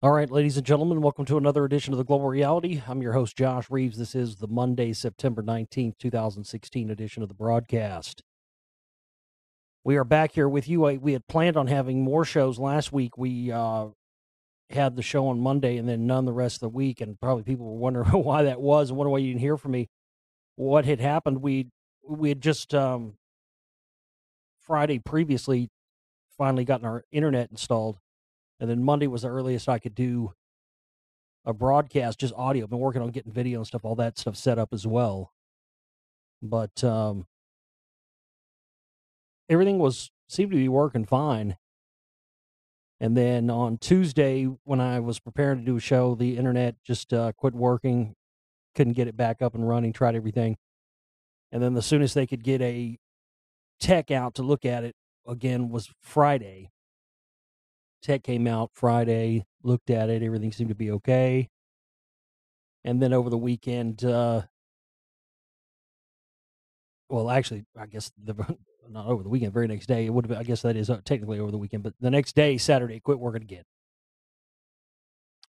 All right, ladies and gentlemen, welcome to another edition of the Global Reality. I'm your host, Josh Reeves. This is the Monday, September 19th, 2016 edition of the broadcast. We are back here with you. We had planned on having more shows last week. We had the show on Monday and then none the rest of the week, and probably people were wondering why that was and wondering why you didn't hear from me. What had happened, we had just Friday previously finally gotten our internet installed, and then Monday was the earliest I could do a broadcast, just audio. I've been working on getting video and stuff, all that stuff set up as well. But everything seemed to be working fine. And then on Tuesday, when I was preparing to do a show, the internet just quit working. Couldn't get it back up and running. Tried everything, and then the soonest they could get a tech out to look at it again was Friday. Tech came out Friday, looked at it. Everything seemed to be okay. And then over the weekend, well, actually, I guess not over the weekend, very next day. It would have been, I guess that is technically over the weekend, but the next day, Saturday, it quit working again.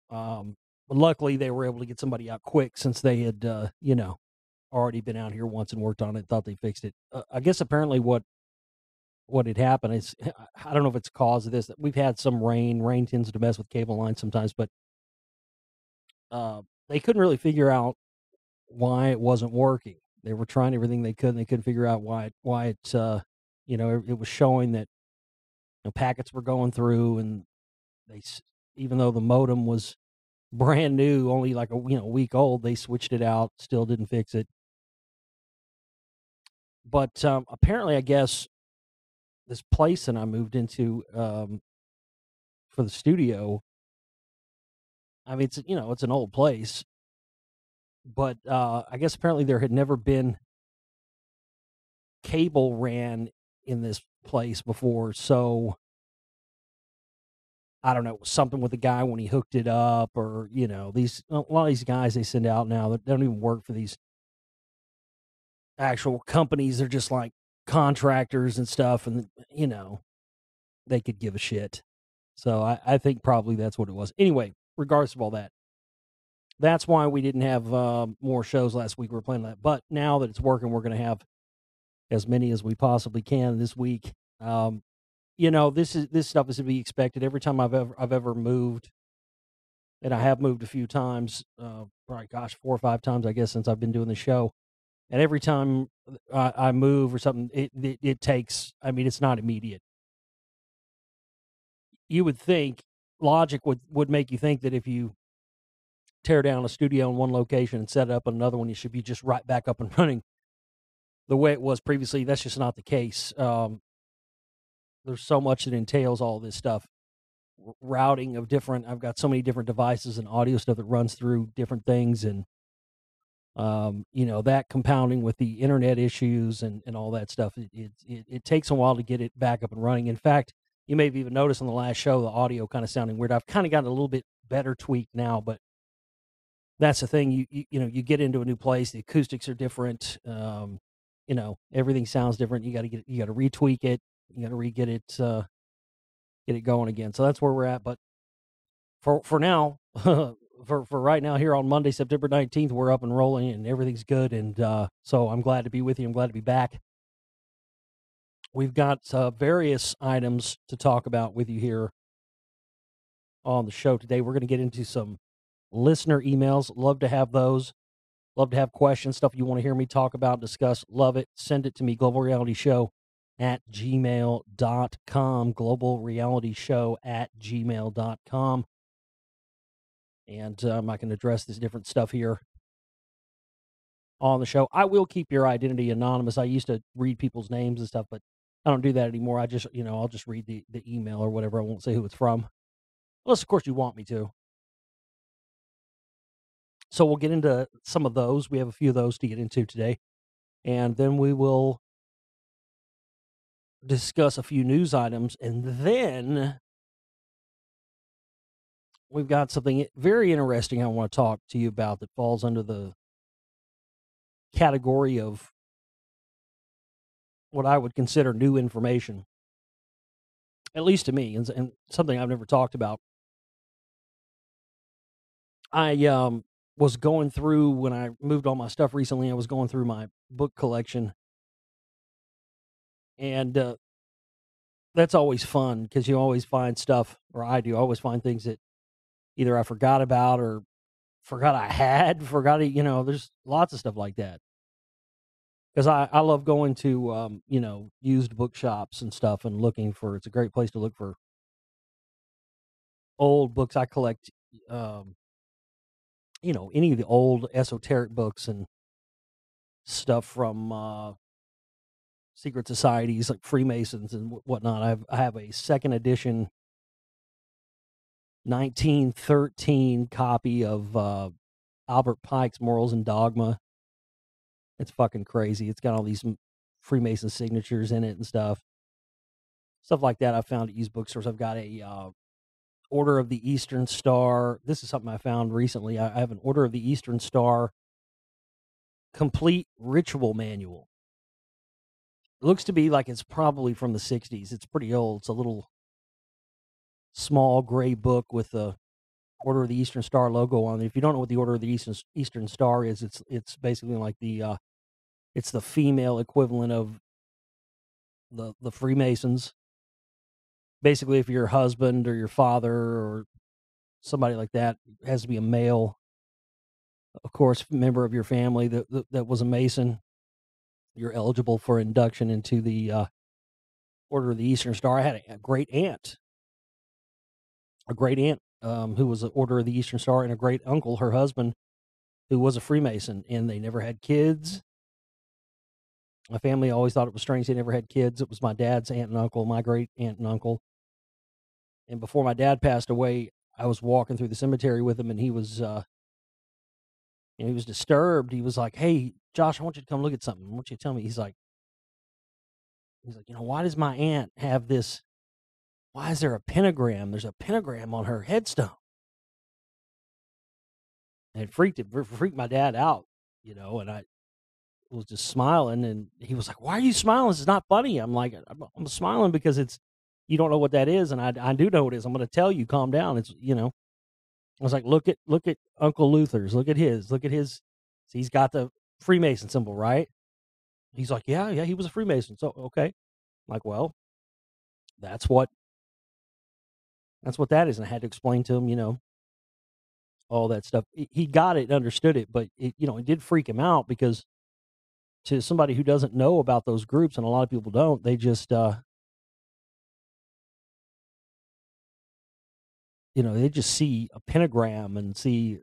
But luckily, they were able to get somebody out quick since they had, already been out here once and worked on it. Thought they fixed it. I guess apparently what had happened is I don't know if it's cause of this. We've had some rain. Rain tends to mess with cable lines sometimes, but they couldn't really figure out why it wasn't working. They were trying everything they could, and they couldn't figure out why it it was showing that packets were going through, and even though the modem was brand new, only like a week old, they switched it out, still didn't fix it. But apparently, I guess this place that I moved into for the studio, I mean, it's an old place, but I guess apparently there had never been cable ran in this place before, so I don't know, it was something with the guy when he hooked it up, or a lot of these guys they send out now that don't even work for these actual companies. They're just like contractors and stuff, and they could give a shit. So I think probably that's what it was. Anyway, regardless of all that, that's why we didn't have more shows last week. We were planning that, but now that it's working, we're going to have as many as we possibly can this week. This stuff is to be expected. Every time I've ever moved, and I have moved a few times, probably 4 or 5 times, I guess, since I've been doing the show. And every time I move or something, it takes. I mean, it's not immediate. You would think logic would make you think that if you tear down a studio in one location and set it up in another one, you should be just right back up and running the way it was previously. That's just not the case. There's so much that entails all this stuff. Routing of different. I've got so many different devices and audio stuff that runs through different things, and that compounding with the internet issues and all that stuff. It takes a while to get it back up and running. In fact, you may have even noticed on the last show the audio kind of sounding weird. I've kind of gotten a little bit better tweaked now, but that's the thing. You get into a new place, the acoustics are different. Everything sounds different. You got to retweak it. You got to get it going again. So that's where we're at. But for now, for right now, here on Monday, September 19th, we're up and rolling and everything's good. And so I'm glad to be with you. I'm glad to be back. We've got various items to talk about with you here on the show today. We're going to get into some listener emails. Love to have those. Love to have questions, stuff you want to hear me talk about, discuss. Love it. Send it to me, globalrealityshow@gmail.com, globalrealityshow@gmail.com. And I can address this different stuff here on the show. I will keep your identity anonymous. I used to read people's names and stuff, but I don't do that anymore. I just, I'll just read the email or whatever. I won't say who it's from. Unless, of course, you want me to. So we'll get into some of those. We have a few of those to get into today. And then we will discuss a few news items. And then we've got something very interesting I want to talk to you about that falls under the category of what I would consider new information, at least to me, and something I've never talked about I was going through when I moved all my stuff recently. I was going through my book collection, and that's always fun because you always find stuff, or I do, I always find things that either I forgot about or forgot I had, forgot it. There's lots of stuff like that because I love going to used bookshops and stuff and looking for. It's a great place to look for old books. I collect, um, any of the old esoteric books and stuff from secret societies like Freemasons and whatnot. I have a second edition 1913 copy of Albert Pike's Morals and Dogma. It's fucking crazy. It's got all these Freemason signatures in it and stuff like that. I found at used bookstores. I've got a Order of the Eastern Star. This is something I found recently. I have an Order of the Eastern Star complete ritual manual. It looks to be like it's probably from the 60s. It's pretty old. It's a little small gray book with the Order of the Eastern Star logo on it. If you don't know what the Order of the Eastern Star is, it's basically like it's the female equivalent of the Freemasons. Basically, if your husband or your father or somebody like that, it has to be a male, of course, member of your family that was a Mason. You're eligible for induction into the Order of the Eastern Star. I had a great aunt, who was an Order of the Eastern Star, and a great uncle, her husband, who was a Freemason, and they never had kids. My family always thought it was strange they never had kids. It was my dad's aunt and uncle, my great aunt and uncle. And before my dad passed away, I was walking through the cemetery with him, and he was disturbed. He was like, "Hey, Josh, I want you to come look at something. I want you to tell me." He's like, why does my aunt have this? Why is there a pentagram? There's a pentagram on her headstone. And it freaked my dad out, and I was just smiling, and he was like, "Why are you smiling? This is not funny." I'm like, I'm smiling because you don't know what that is, and I do know what it is. I'm going to tell you, calm down. I was like, look at Uncle Luther's, look at his. So he's got the Freemason symbol, right? He's like, yeah, he was a Freemason. So okay, I'm like, well, that's what that is, and I had to explain to him, all that stuff. He got it, understood it, but it did freak him out because to somebody who doesn't know about those groups, and a lot of people don't, they just they just see a pentagram and see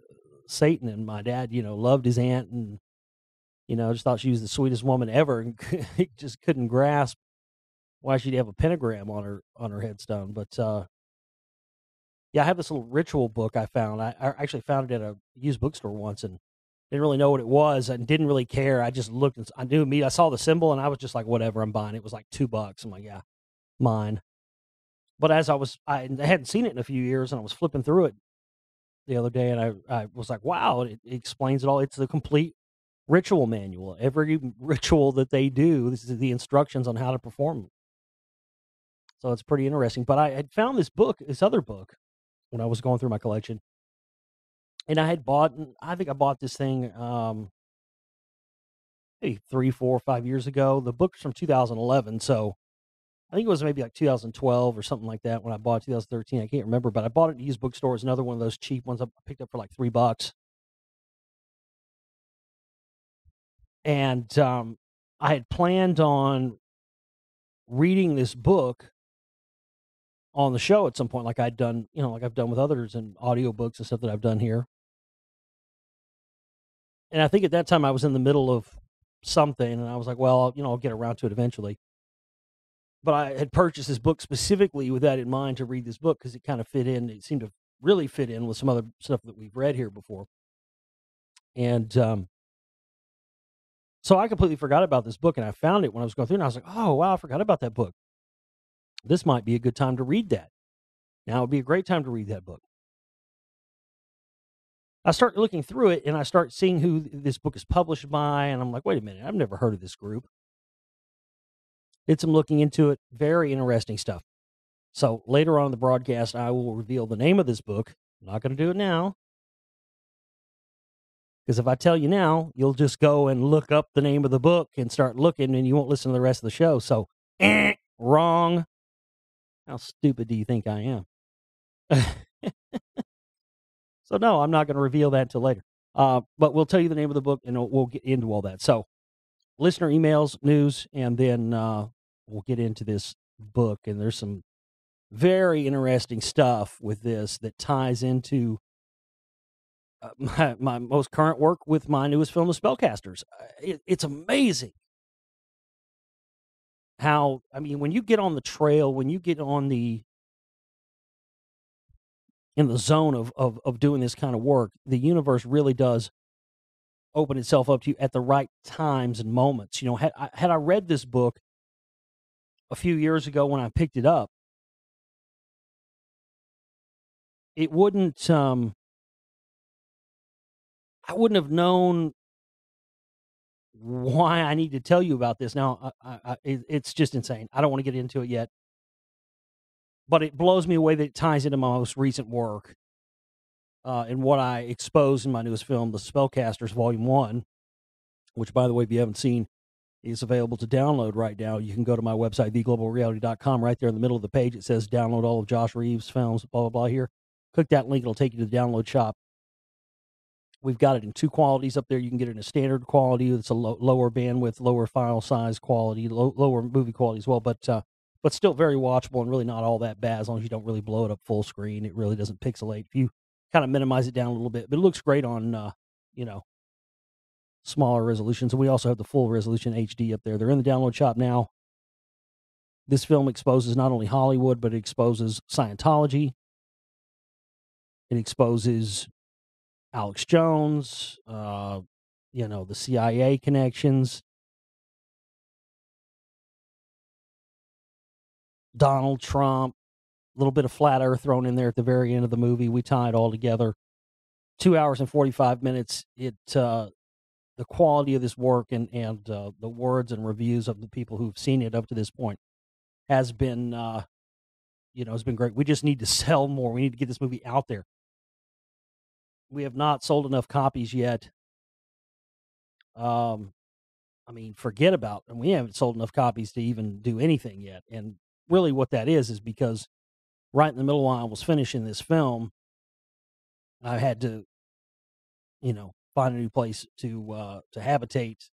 Satan. And my dad, loved his aunt, and just thought she was the sweetest woman ever, and he just couldn't grasp why she'd have a pentagram on her headstone. But yeah, I have this little ritual book I found. I actually found it at a used bookstore once, and didn't really know what it was, and didn't really care. I just looked, and I saw the symbol, and I was just like, whatever, I'm buying it. It was like $2. I'm like, yeah, mine. But as I hadn't seen it in a few years, and I was flipping through it the other day, and I was like, wow, it explains it all. It's the complete ritual manual. Every ritual that they do, this is the instructions on how to perform them. So it's pretty interesting. But I had found this other book, when I was going through my collection, and I think I bought this thing maybe 3, 4, 5 years ago. The book's from 2011, so I think it was maybe like 2012 or something like that when I bought it. 2013. I can't remember, but I bought it at used bookstores. Another one of those cheap ones I picked up for like $3. And I had planned on reading this book on the show at some point, like I'd done, like I've done with others and audiobooks and stuff that I've done here. And I think at that time I was in the middle of something, and I was like, well, I'll get around to it eventually. But I had purchased this book specifically with that in mind, to read this book, because it kind of fit in. It seemed to really fit in with some other stuff that we've read here before. And so I completely forgot about this book, and I found it when I was going through, and I was like, oh, wow, I forgot about that book. This might be a good time to read that. Now would be a great time to read that book. I start looking through it, and I start seeing who this book is published by, and I'm like, wait a minute, I've never heard of this group. Did some looking into it. Very interesting stuff. So later on in the broadcast, I will reveal the name of this book. I'm not going to do it now. Because if I tell you now, you'll just go and look up the name of the book and start looking, and you won't listen to the rest of the show. So, wrong. How stupid do you think I am? So, no, I'm not going to reveal that until later. But we'll tell you the name of the book, and we'll get into all that. So, listener emails, news, and then we'll get into this book. And there's some very interesting stuff with this that ties into my most current work with my newest film, The Spellcasters. It's amazing how, I mean, when you get on the trail, when you get on in the zone of doing this kind of work, the universe really does open itself up to you at the right times and moments. You know, had I read this book a few years ago when I picked it up, it wouldn't, I wouldn't have known why I need to tell you about this. Now, it's just insane. I don't want to get into it yet, but it blows me away that it ties into my most recent work and what I expose in my newest film, The Spellcasters Volume 1, which, by the way, if you haven't seen, is available to download right now. You can go to my website, theglobalreality.com. Right there in the middle of the page, it says download all of Josh Reeves' films, blah, blah, blah here. Click that link. It'll take you to the download shop. We've got it in two qualities up there. You can get it in a standard quality. It's a lower bandwidth, lower file size quality, lower movie quality as well, but still very watchable and really not all that bad as long as you don't really blow it up full screen. It really doesn't pixelate. If you kind of minimize it down a little bit, but it looks great on, smaller resolutions. And we also have the full resolution HD up there. They're in the download shop now. This film exposes not only Hollywood, but it exposes Scientology. It exposes Alex Jones, the CIA connections, Donald Trump, a little bit of flat earth thrown in there at the very end of the movie. We tie it all together. 2 hours and 45 minutes. The quality of this work and the words and reviews of the people who've seen it up to this point has been, has been great. We just need to sell more. We need to get this movie out there. We have not sold enough copies yet. Forget about, and we haven't sold enough copies to even do anything yet. And really what that is because right in the middle while I was finishing this film, I had to, find a new place to habitate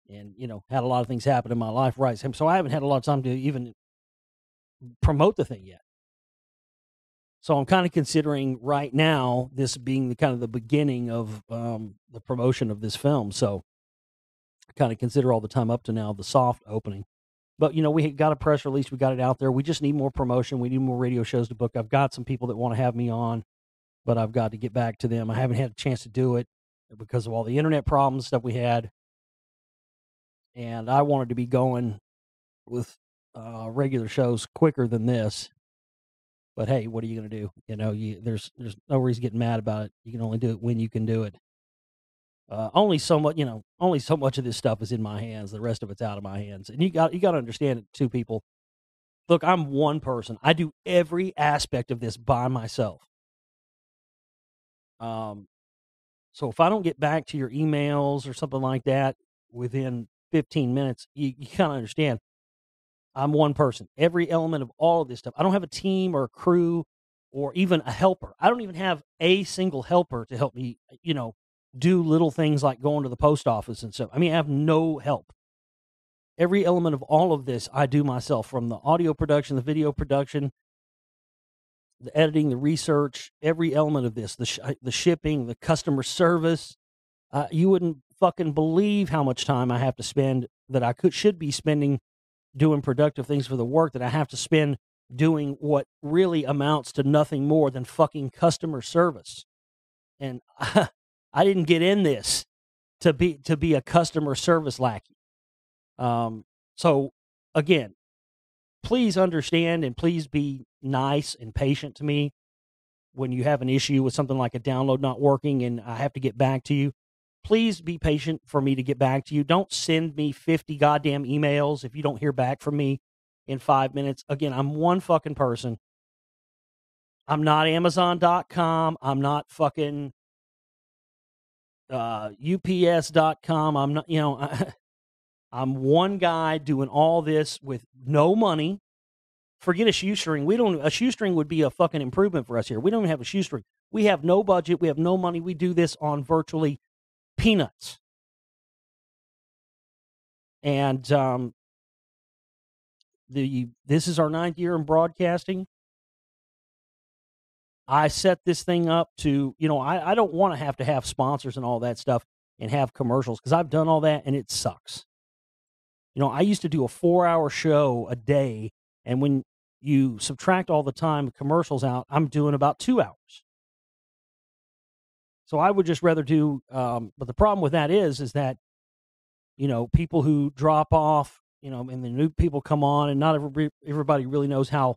and, had a lot of things happen in my life. Right. So I haven't had a lot of time to even promote the thing yet. So I'm kind of considering right now this being the beginning of the promotion of this film. So I kind of consider all the time up to now the soft opening. But, we got a press release. We got it out there. We just need more promotion. We need more radio shows to book. I've got some people that want to have me on, but I've got to get back to them. I haven't had a chance to do it because of all the internet problems that we had. And I wanted to be going with regular shows quicker than this. But hey, what are you going to do? There's no reason getting mad about it. You can only do it when you can do it. Only so much of this stuff is in my hands. The rest of it's out of my hands. And you got to understand it too, people. Look, I'm one person. I do every aspect of this by myself. So if I don't get back to your emails or something like that within 15 minutes, you kind of understand. I'm one person. Every element of all of this stuff. I don't have a team or a crew or even a helper. I don't even have a single helper to help me, do little things like going to the post office and stuff. I have no help. Every element of all of this I do myself, from the audio production, the video production, the editing, the research, every element of this, the shipping, the customer service. You wouldn't fucking believe how much time I have to spend that I should be spending doing productive things for the work that I have to spend doing what really amounts to nothing more than fucking customer service. And I didn't get in this to be a customer service lackey. So again, please understand and please be nice and patient to me when you have an issue with something like a download not working and I have to get back to you. Please be patient for me to get back to you. Don't send me 50 goddamn emails if you don't hear back from me in 5 minutes. Again, I'm one fucking person. I'm not Amazon.com. I'm not fucking UPS.com. I'm not, I'm one guy doing all this with no money. Forget a shoestring. A shoestring would be a fucking improvement for us here. We don't even have a shoestring. We have no budget. We have no money. We do this on virtually peanuts. And this is our 9th year in broadcasting. I set this thing up to, I don't want to have sponsors and all that stuff and have commercials because I've done all that and it sucks. I used to do a 4-hour show a day, and when you subtract all the time commercials out, I'm doing about 2 hours. So I would just rather do, but the problem with that is that, people who drop off, and the new people come on, and not everybody really knows how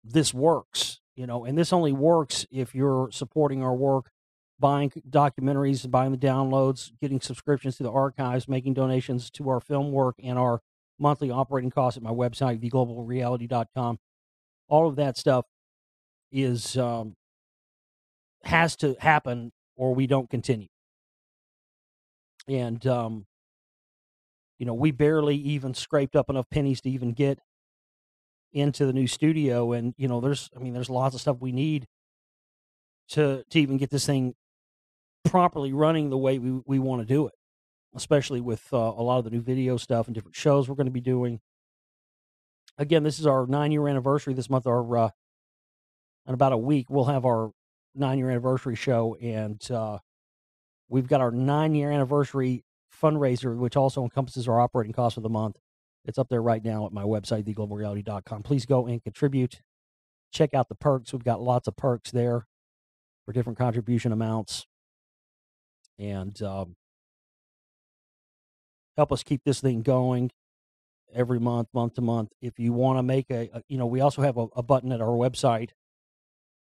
this works, and this only works if you're supporting our work, buying documentaries, buying the downloads, getting subscriptions to the archives, making donations to our film work and our monthly operating costs at my website, theglobalreality.com. All of that stuff is has to happen or we don't continue. And, we barely even scraped up enough pennies to even get into the new studio. And, there's lots of stuff we need to even get this thing properly running the way we want to do it, especially with a lot of the new video stuff and different shows we're going to be doing. Again, this is our 9-year anniversary this month. In about a week, we'll have our 9-year anniversary show, and we've got our 9-year anniversary fundraiser, which also encompasses our operating costs for the month. It's up there right now at my website, theglobalreality.com. Please go and contribute. Check out the perks. We've got lots of perks there for different contribution amounts. And help us keep this thing going every month to month. If you want to make we also have a button at our website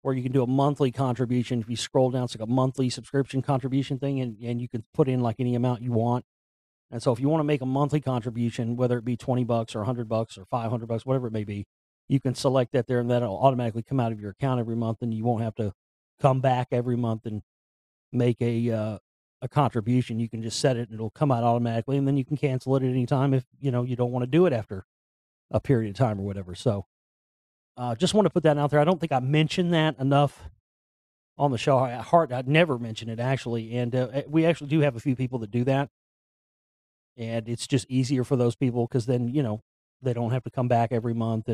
where you can do a monthly contribution. If you scroll down, it's like a monthly subscription contribution thing, and you can put in like any amount you want. And so if you want to make a monthly contribution, whether it be $20 or $100 or $500, whatever it may be, you can select that there, and that'll automatically come out of your account every month, and you won't have to come back every month and make a contribution. You can just set it and it'll come out automatically, and then you can cancel it at any time if you don't want to do it after a period of time or whatever. So just want to put that out there. I don't think I mentioned that enough on the show. I'd never mention it actually, and we actually do have a few people that do that, and it's just easier for those people because then they don't have to come back every month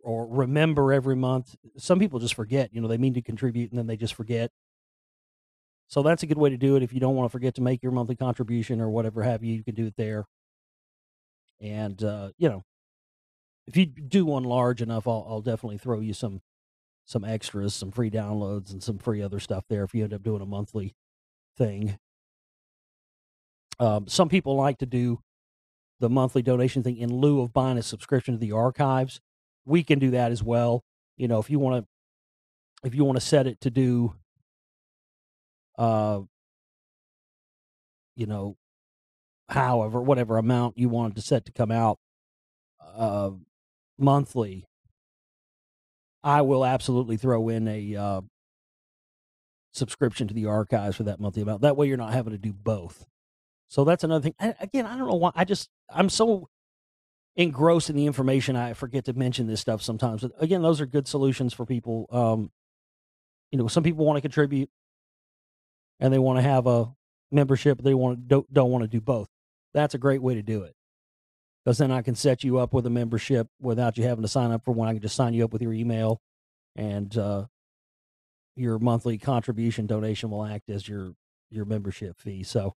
or remember every month. Some people just forget. They mean to contribute and then they just forget. So that's a good way to do it. If you don't want to forget to make your monthly contribution or whatever have you, you can do it there. And, if you do one large enough, I'll definitely throw you some extras, some free downloads and some free other stuff there if you end up doing a monthly thing. Some people like to do the monthly donation thing in lieu of buying a subscription to the archives. We can do that as well. If you want to set it to do, however, whatever amount you wanted to set to come out monthly, I will absolutely throw in a subscription to the archives for that monthly amount. That way you're not having to do both. So that's another thing. Again, I don't know why. I'm so engrossed in the information, I forget to mention this stuff sometimes. But again, those are good solutions for people. Some people want to contribute and they want to have a membership. They don't want to do both. That's a great way to do it, because then I can set you up with a membership without you having to sign up for one. I can just sign you up with your email, and your monthly contribution donation will act as your membership fee. So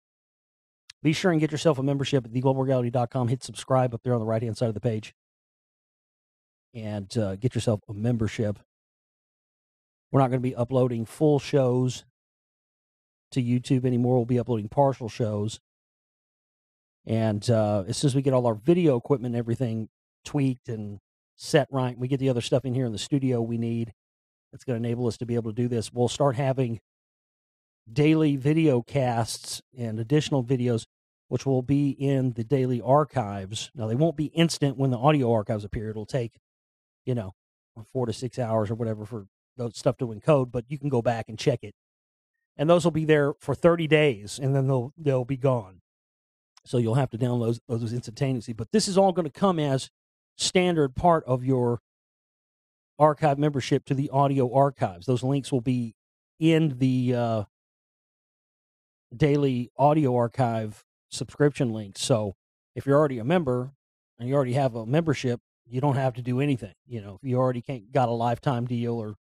be sure and get yourself a membership at theglobalreality.com. Hit subscribe up there on the right-hand side of the page, and get yourself a membership. We're not going to be uploading full shows to YouTube anymore. We'll be uploading partial shows. And as soon as we get all our video equipment and everything tweaked and set right, we get the other stuff in here in the studio we need, that's going to enable us to be able to do this. We'll start having daily video casts and additional videos, which will be in the daily archives. Now, they won't be instant when the audio archives appear. It'll take, 4 to 6 hours or whatever for those stuff to encode, but you can go back and check it and those will be there for 30 days, and then they'll be gone. So you'll have to download those instantaneously. But this is all going to come as standard part of your archive membership to the audio archives. Those links will be in the daily audio archive subscription links. So if you're already a member and you already have a membership, you don't have to do anything. You know, if you already got a lifetime deal or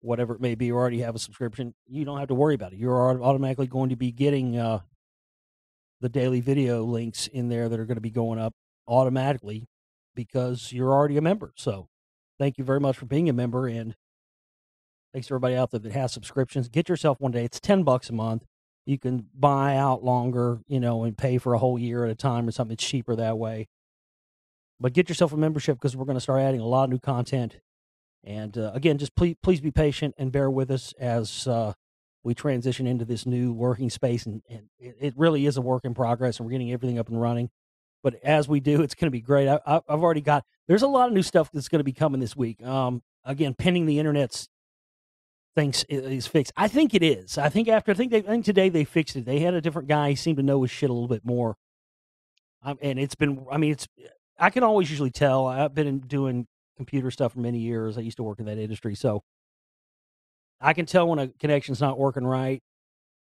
whatever it may be, you already have a subscription, you don't have to worry about it. You're automatically going to be getting the daily video links in there that are going to be going up automatically because you're already a member. So thank you very much for being a member, and thanks to everybody out there that has subscriptions. Get yourself one day. It's $10 a month. You can buy out longer, you know, and pay for a whole year at a time or something. It's cheaper that way. But get yourself a membership because we're going to start adding a lot of new content. And again, just please be patient and bear with us as we transition into this new working space. And it really is a work in progress, and we're getting everything up and running. But as we do, it's going to be great. I've already got, there's a lot of new stuff that's going to be coming this week. Again, pending the internet's things is fixed. I think it is. I think today they fixed it. They had a different guy. He seemed to know his shit a little bit more. And it's been, I mean, I can always usually tell. I've been doing computer stuff for many years. I used to work in that industry. So I can tell when a connection's not working right,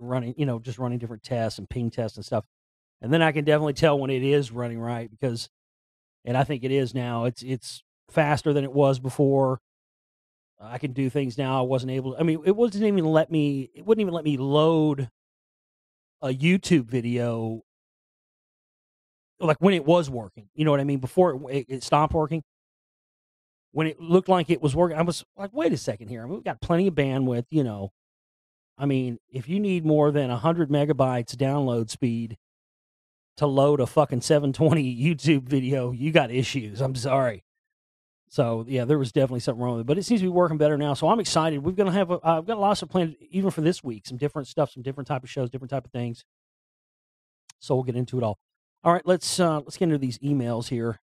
just running different tests and ping tests and stuff. And then I can definitely tell when it is running right because, and I think it is now, it's faster than it was before. I can do things now I wasn't able to. I mean, it wouldn't even let me load a YouTube video like when it was working. You know what I mean? Before it stopped working. When it looked like it was working, I was like, wait a second here. I mean, we've got plenty of bandwidth, you know. I mean, if you need more than 100 megabytes download speed to load a fucking 720 YouTube video, you got issues. I'm sorry. So, yeah, there was definitely something wrong with it. But it seems to be working better now. So I'm excited. I've got a lot of stuff planned even for this week. Some different stuff, some different type of shows, different type of things. So we'll get into it all. All right, let's get into these emails here.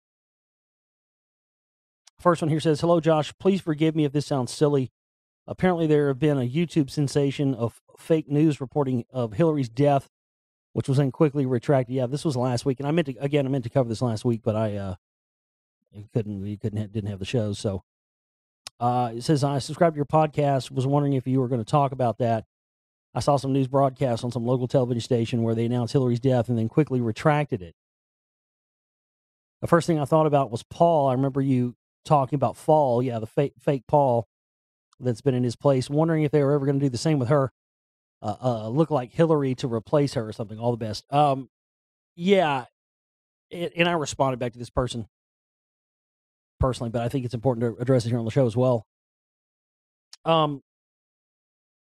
First one here says, hello, Josh. Please forgive me if this sounds silly. Apparently there have been a YouTube sensation of fake news reporting of Hillary's death, which was then quickly retracted. Yeah, this was last week. And I meant to cover this last week, but didn't have the show. So it says, I subscribed to your podcast, was wondering if you were going to talk about that. I saw some news broadcasts on some local television station where they announced Hillary's death and then quickly retracted it. The first thing I thought about was Paul. I remember you talking about Fall. Yeah, the fake Paul that's been in his place. Wondering if they were ever going to do the same with her. Look like Hillary to replace her or something. All the best. Yeah. And I responded back to this person personally, but I think it's important to address it here on the show as well.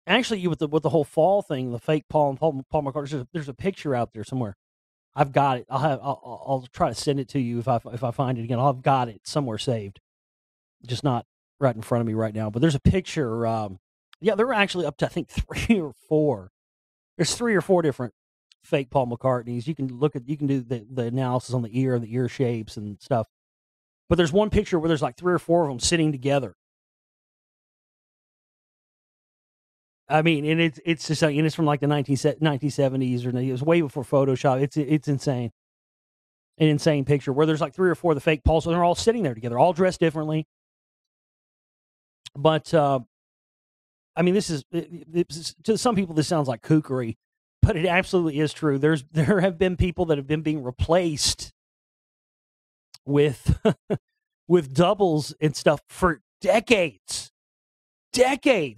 Actually, with the whole Fall thing, the fake Paul and Paul McCartney, there's a picture out there somewhere. I've got it. I'll try to send it to you if I find it again. I've got it somewhere saved, just not right in front of me right now. But there's a picture. Yeah, there were actually up to I think 3 or 4. There's 3 or 4 different fake Paul McCartneys. You can do the analysis on the ear shapes and stuff. But there's one picture where there's like 3 or 4 of them sitting together. I mean, and it's just and it's from like the 1970s or it was way before Photoshop. It's insane, an insane picture where there's like 3 or 4 of the fake Pauls, and they're all sitting there together, all dressed differently. But I mean, this is to some people this sounds like kookery, but it absolutely is true. There have been people that have been being replaced with with doubles and stuff for decades,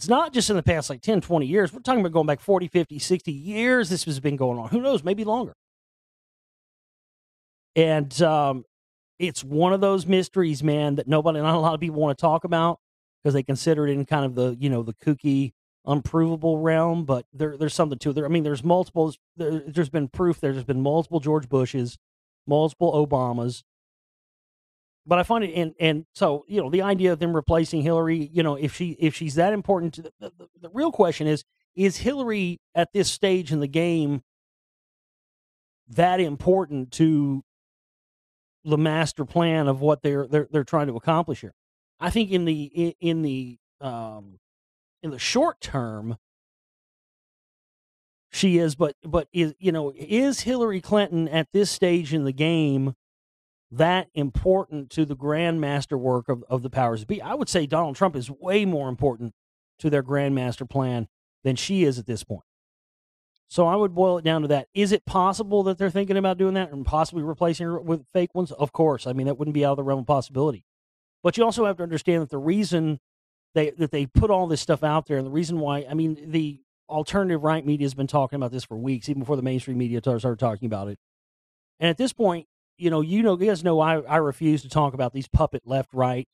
not just in the past like 10, 20 years. We're talking about going back 40, 50, 60 years. This has been going on. Who knows? Maybe longer. And it's one of those mysteries, man, that not a lot of people want to talk about because they consider it in kind of the, the kooky, unprovable realm. But there's something to it. I mean, there's multiple. There's been proof. There's been multiple George Bushes, multiple Obamas. But I find it, and so the idea of them replacing Hillary, if she's that important to the real question is Hillary at this stage in the game that important to the master plan of what they're trying to accomplish here? I think in the short term, She is, but is Hillary Clinton at this stage in the game that important to the grandmaster work of the powers that be? I would say Donald Trump is way more important to their grandmaster plan than she is at this point. So I would boil it down to that. Is it possible that they're thinking about doing that and possibly replacing her with fake ones? Of course. I mean, that wouldn't be out of the realm of possibility. But you also have to understand that the reason they put all this stuff out there, and the reason why, I mean, the alternative right media has been talking about this for weeks, even before the mainstream media started talking about it. And at this point, you guys know I refuse to talk about these puppet left-right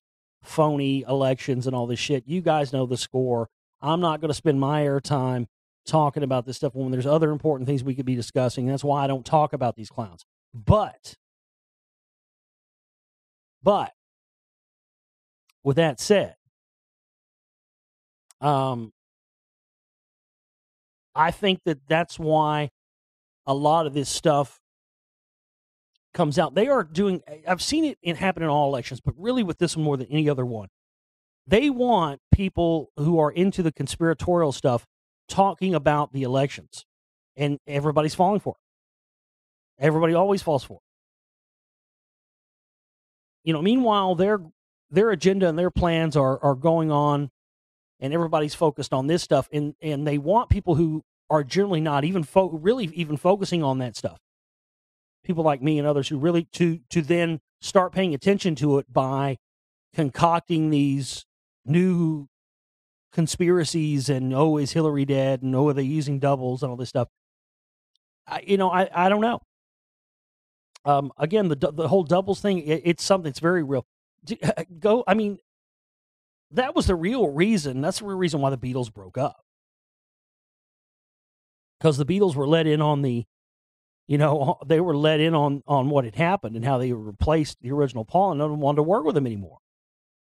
phony elections and all this shit. You guys know the score. I'm not going to spend my airtime talking about this stuff when there's other important things we could be discussing. That's why I don't talk about these clowns. But with that said, I think that's why a lot of this stuff comes out. They are doing, I've seen it happen in all elections, but really with this one more than any other one. They want people who are into the conspiratorial stuff talking about the elections, and everybody's falling for it. Everybody always falls for it. Meanwhile, their agenda and their plans are going on, and everybody's focused on this stuff, and they want people who are generally not even really even focusing on that stuff. People like me and others who really to then start paying attention to it by concocting these new conspiracies and, is Hillary dead, and are they using doubles and all this stuff. I don't know. Again, the whole doubles thing, it's something that's very real. I mean, that was the real reason. That's the real reason why the Beatles broke up. Because the Beatles were let in on they were let in on what had happened and how they replaced the original Paul, and none of them wanted to work with him anymore.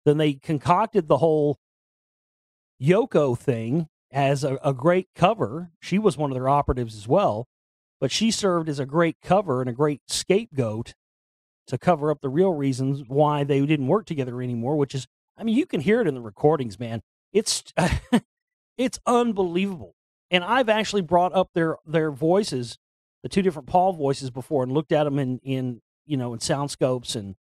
Then they concocted the whole Yoko thing as a great cover. She was one of their operatives as well, but she served as a great cover and a great scapegoat to cover up the real reasons why they didn't work together anymore, which is, I mean, you can hear it in the recordings, man. It's it's unbelievable. And I've actually brought up their voices, the two different Paul voices before, and looked at them in sound scopes and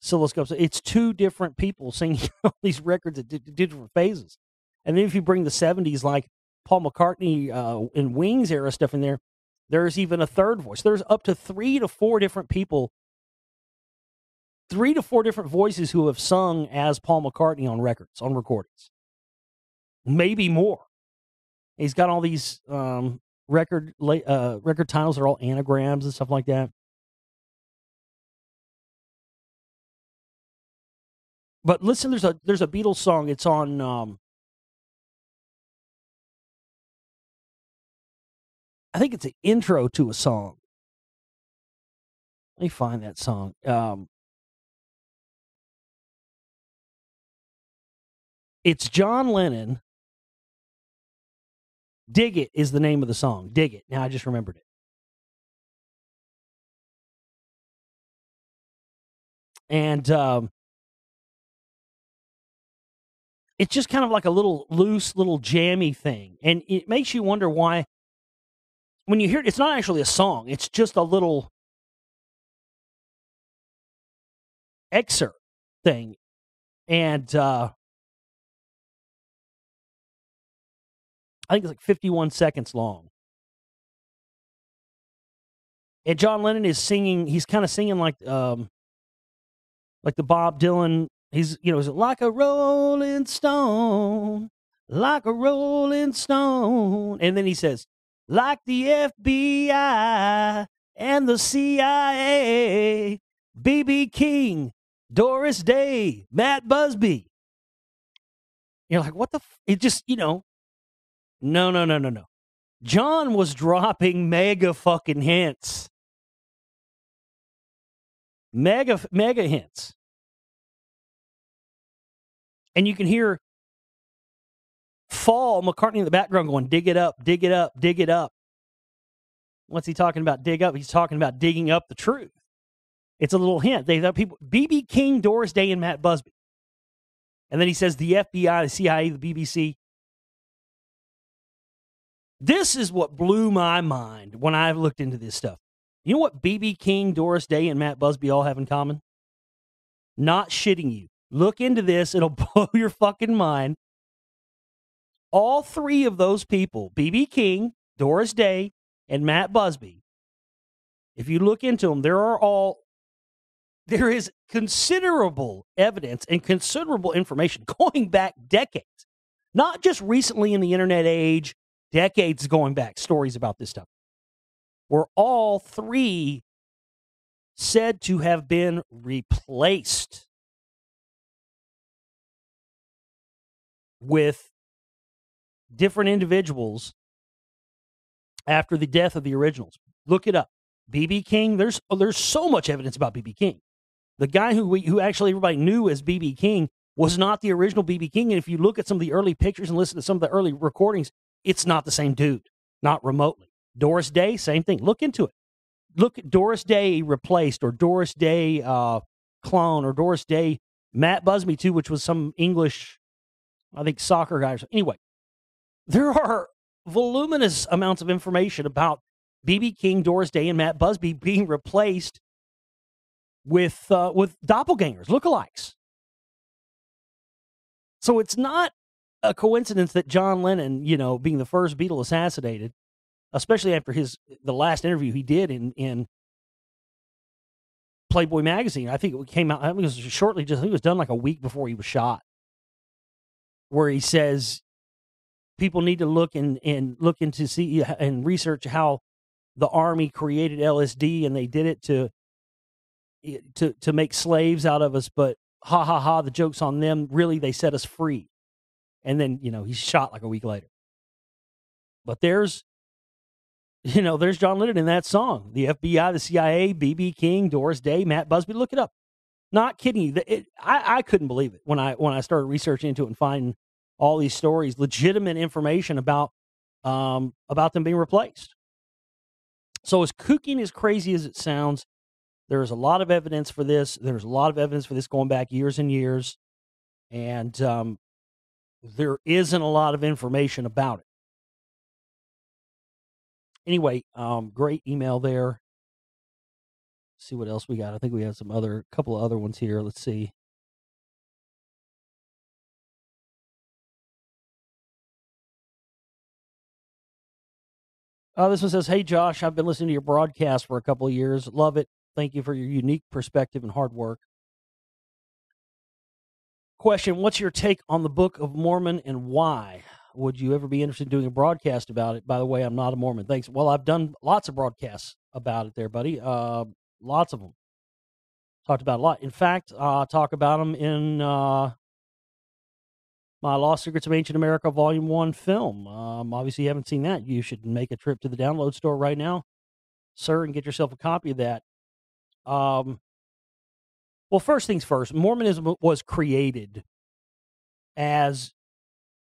oscilloscopes. It's two different people singing all these records at different phases. And then if you bring the 70s, like Paul McCartney in Wings era stuff in there, there's even a third voice. There's up to 3 to 4 different people, 3 to 4 different voices who have sung as Paul McCartney on recordings. Maybe more. He's got all these record titles that are all anagrams and stuff like that. But listen, there's a Beatles song. It's on I think it's an intro to a song. Let me find that song. It's John Lennon. Dig It is the name of the song. Dig It. Now I just remembered it. And it's just kind of like a little loose, little jammy thing. And it makes you wonder why, when you hear it, it's not actually a song. It's just a little excerpt thing. And I think it's like 51 seconds long. And John Lennon is singing, he's kind of singing like the Bob Dylan. He's like a rolling stone, like a rolling stone. And then he says, like the FBI and the CIA, B.B. King, Doris Day, Matt Busby. You're like, what the it just, No. John was dropping mega fucking hints. Mega hints. And you can hear Paul McCartney in the background going, dig it up, dig it up, dig it up. What's he talking about, dig up? He's talking about digging up the truth. It's a little hint. They have people, B.B. King, Doris Day, and Matt Busby. And then he says the FBI, the CIA, the BBC. This is what blew my mind when I looked into this stuff. You know what B.B. King, Doris Day, and Matt Busby all have in common? Not shitting you. Look into this. It'll blow your fucking mind. All three of those people, B.B. King, Doris Day, and Matt Busby, if you look into them, there is considerable evidence and considerable information going back decades. Not just recently in the internet age, decades going back, stories about this stuff. Were all three said to have been replaced with different individuals after the death of the originals. Look it up. B.B. King, there's so much evidence about B.B. King. The guy who actually everybody knew as B.B. King was not the original B.B. King. And if you look at some of the early pictures and listen to some of the early recordings, it's not the same dude, not remotely. Doris Day, same thing. Look into it. Look at Doris Day replaced, or Doris Day clone, or Doris Day Matt Busby too, which was some English, I think, soccer guy. Anyway, there are voluminous amounts of information about B.B. King, Doris Day, and Matt Busby being replaced with doppelgangers, lookalikes. So it's not a coincidence that John Lennon, being the first Beatle assassinated, especially after the last interview he did in Playboy magazine. I think it came out. I think it was shortly. I think it was done like a week before he was shot, where he says people need to look into see and research how the Army created LSD, and they did it to make slaves out of us. But ha ha ha, the joke's on them. Really, they set us free. And then he's shot like a week later. But there's John Lennon in that song. The FBI, the CIA, B.B. King, Doris Day, Matt Busby. Look it up. Not kidding you. I couldn't believe it when I started researching into it and finding all these stories, legitimate information about them being replaced. So as kooky and as crazy as it sounds, there's a lot of evidence for this. There's a lot of evidence for this going back years and years. And there isn't a lot of information about it. Anyway, great email there. Let's see what else we got. I think we have a couple of other ones here. Let's see. This one says, "Hey Josh, I've been listening to your broadcast for a couple of years. Love it. Thank you for your unique perspective and hard work. Question, what's your take on the Book of Mormon and why? Would you ever be interested in doing a broadcast about it? By the way, I'm not a Mormon." Thanks. Well, I've done lots of broadcasts about it there, buddy. Lots of them. Talked about a lot. In fact, I talk about them in my Lost Secrets of Ancient America Volume 1 film. Obviously, you haven't seen that. You should make a trip to the download store right now, sir, and get yourself a copy of that. Well, first things first, Mormonism was created as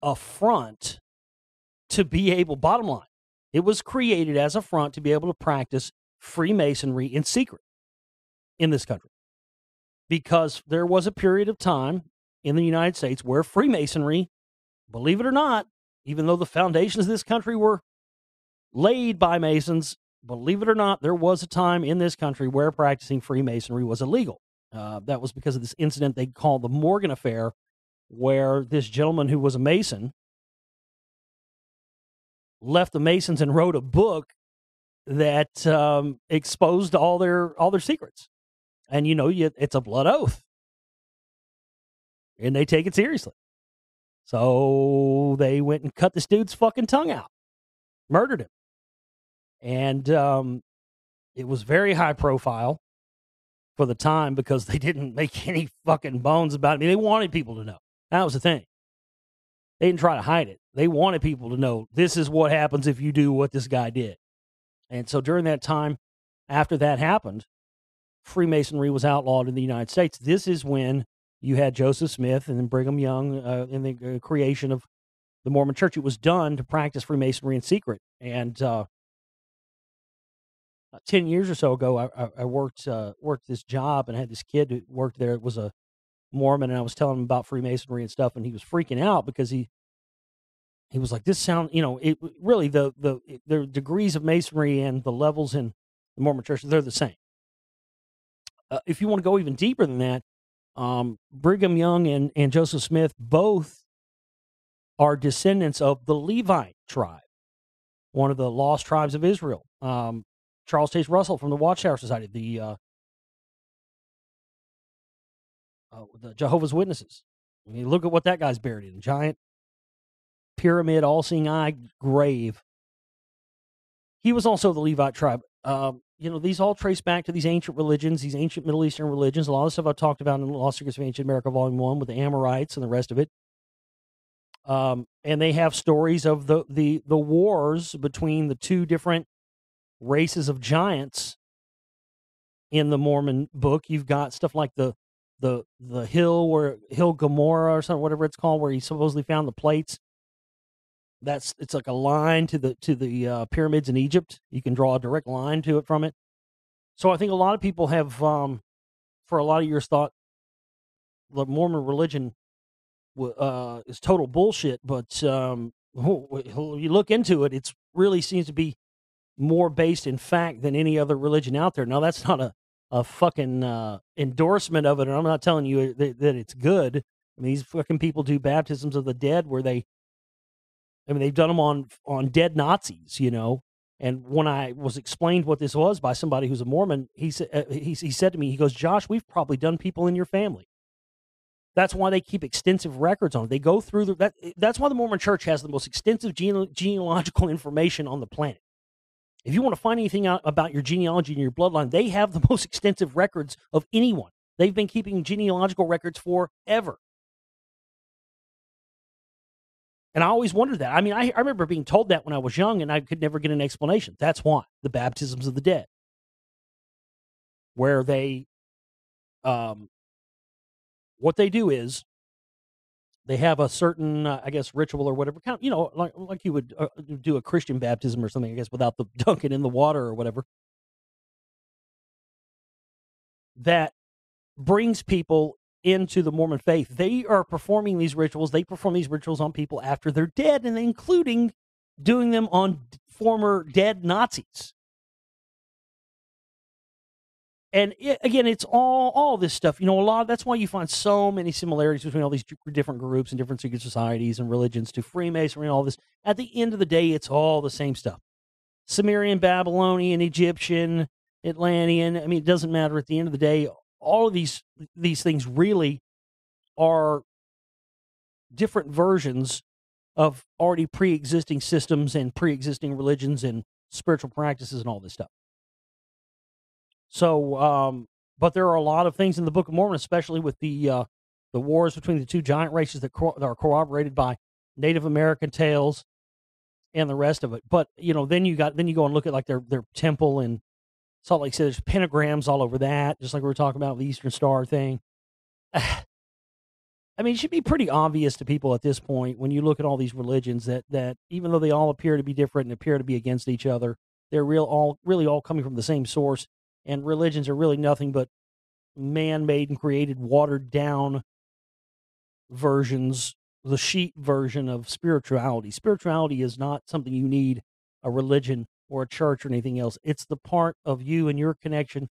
a front to be able, bottom line, it was created as a front to be able to practice Freemasonry in secret in this country. Because there was a period of time in the United States where Freemasonry, believe it or not, even though the foundations of this country were laid by Masons, believe it or not, there was a time in this country where practicing Freemasonry was illegal. That was because of this incident they called the Morgan Affair, where this gentleman who was a Mason left the Masons and wrote a book that exposed all their secrets. And it's a blood oath, and they take it seriously. So they went and cut this dude's fucking tongue out, murdered him, and it was very high profile for the time because they didn't make any fucking bones about it. I mean, they wanted people to know. That was the thing. They didn't try to hide it. They wanted people to know this is what happens if you do what this guy did. And so during that time, after that happened, Freemasonry was outlawed in the United States. This is when you had Joseph Smith and then Brigham Young in the creation of the Mormon Church. It was done to practice Freemasonry in secret. And 10 years or so ago, I worked this job and I had this kid who worked there. It was a Mormon, and I was telling him about Freemasonry and stuff, and he was freaking out because he he was like, this sound, it really, the degrees of Masonry and the levels in the Mormon church, they're the same. If you want to go even deeper than that, Brigham Young and Joseph Smith both are descendants of the Levite tribe, one of the lost tribes of Israel. Charles Taze Russell from the Watchtower Society, the Jehovah's Witnesses. I mean, look at what that guy's buried in. Giant pyramid, all-seeing eye grave. He was also the Levite tribe. These all trace back to these ancient religions, these ancient Middle Eastern religions. A lot of stuff I've talked about in the Lost Secrets of Ancient America, Volume 1, with the Amorites and the rest of it. And they have stories of the wars between the two different races of giants in the Mormon book. You've got stuff like the Hill Gomorrah or something, whatever it's called, where he supposedly found the plates. It's like a line to the pyramids in Egypt. You can draw a direct line to it from it. So I think a lot of people have, for a lot of years, thought the Mormon religion is total bullshit. But you look into it, it really seems to be more based in fact than any other religion out there. Now, that's not a fucking endorsement of it, and I'm not telling you that it's good. I mean, these fucking people do baptisms of the dead where they've done them on dead Nazis, And when I was explained what this was by somebody who's a Mormon, he said to me, he goes, Josh, we've probably done people in your family. That's why they keep extensive records on it. They go through that's why the Mormon Church has the most extensive genealogical information on the planet. If you want to find anything out about your genealogy and your bloodline, they have the most extensive records of anyone. They've been keeping genealogical records forever. And I always wondered that. I mean, I remember being told that when I was young, and I could never get an explanation. That's why. The baptisms of the dead. Where they, what they do is, they have a certain, ritual or whatever, kind of, like you would do a Christian baptism or something, I guess, without the dunking in the water or whatever. That brings people into the Mormon faith. They are performing these rituals. They perform these rituals on people after they're dead, and including doing them on former dead Nazis. And again, it's all this stuff. That's why you find so many similarities between all these different groups and different secret societies and religions to Freemasonry and all this. At the end of the day, it's all the same stuff. Sumerian, Babylonian, Egyptian, Atlantean. I mean, it doesn't matter. At the end of the day, all of these things really are different versions of already pre-existing systems and pre-existing religions and spiritual practices and all this stuff. So, but there are a lot of things in the Book of Mormon, especially with the wars between the two giant races that are corroborated by Native American tales and the rest of it. But then you go and look at like their temple in Salt Lake City. There's pentagrams all over that, just like we were talking about with the Eastern Star thing. I mean, it should be pretty obvious to people at this point when you look at all these religions that even though they all appear to be different and appear to be against each other, they're really all coming from the same source. And religions are really nothing but man-made and created, watered-down versions, the sheep version of spirituality. Spirituality is not something you need a religion or a church or anything else. It's the part of you and your connection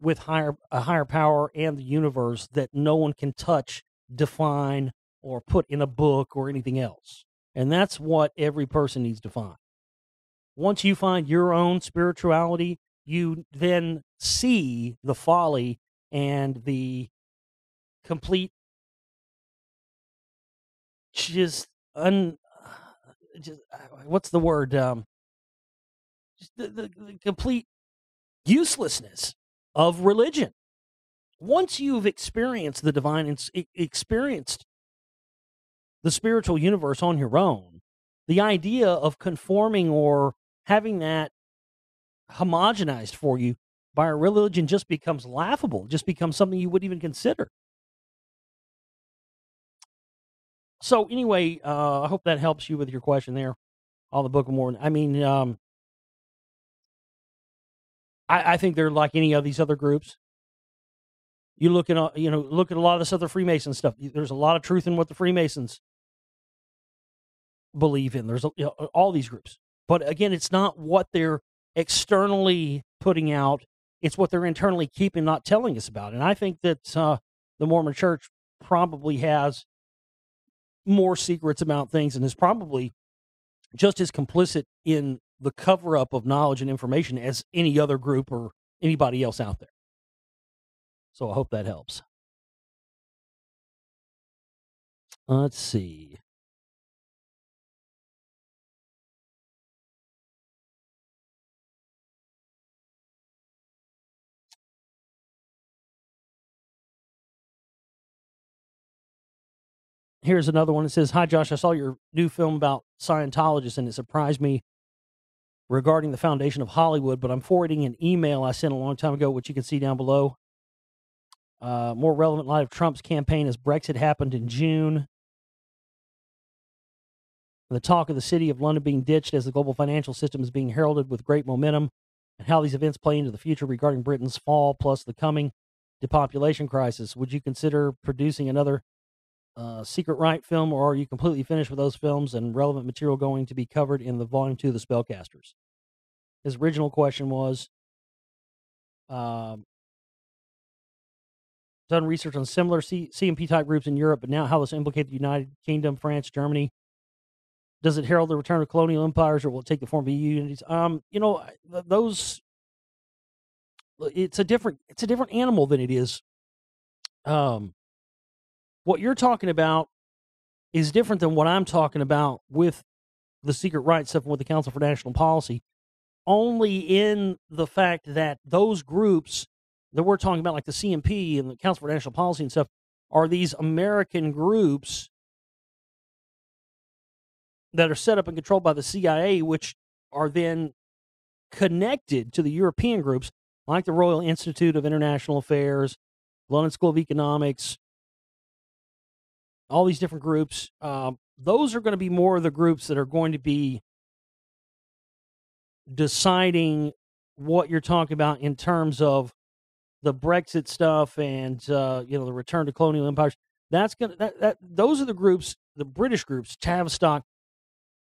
with a higher power and the universe that no one can touch, define, or put in a book or anything else. And that's what every person needs to find. Once you find your own spirituality, you then see the folly and the complete what's the word? Just the complete uselessness of religion. Once you've experienced the divine and experienced the spiritual universe on your own, the idea of conforming or having that homogenized for you by a religion just becomes laughable, just becomes something you wouldn't even consider. So anyway, I hope that helps you with your question there on the Book of Mormon. I mean, I think they're like any of these other groups. You look at look at a lot of this other Freemason stuff. There's a lot of truth in what the Freemasons believe in. There's all these groups. But again, it's not what they're externally putting out. It's what they're internally keeping, not telling us about. And I think that the Mormon Church probably has more secrets about things and is probably just as complicit in the cover-up of knowledge and information as any other group or anybody else out there. So I hope that helps. Let's see. Here's another one that says, "Hi, Josh. I saw your new film about Scientologists, and it surprised me regarding the foundation of Hollywood, but I'm forwarding an email I sent a long time ago, which you can see down below. More relevant in light of Trump's campaign as Brexit happened in June. The talk of the city of London being ditched as the global financial system is being heralded with great momentum, and how these events play into the future regarding Britain's fall, plus the coming depopulation crisis. Would you consider producing another Secret Right film, or are you completely finished with those films and relevant material going to be covered in the Volume 2 of the Spellcasters?" His original question was, done research on similar CMP type groups in Europe, but now how does it implicate the United Kingdom, France, Germany? Does it herald the return of colonial empires, or will it take the form of EU unities? Those, it's a different animal than it is. What you're talking about is different than what I'm talking about with the Secret Right stuff and with the Council for National Policy, only in the fact that those groups that we're talking about, like the CMP and the Council for National Policy and stuff, are these American groups that are set up and controlled by the CIA, which are then connected to the European groups, like the Royal Institute of International Affairs, London School of Economics, all these different groups. Those are going to be more of the groups that are going to be deciding what you're talking about in terms of the Brexit stuff and the return to colonial empires. That's those are the groups, the British groups, Tavistock.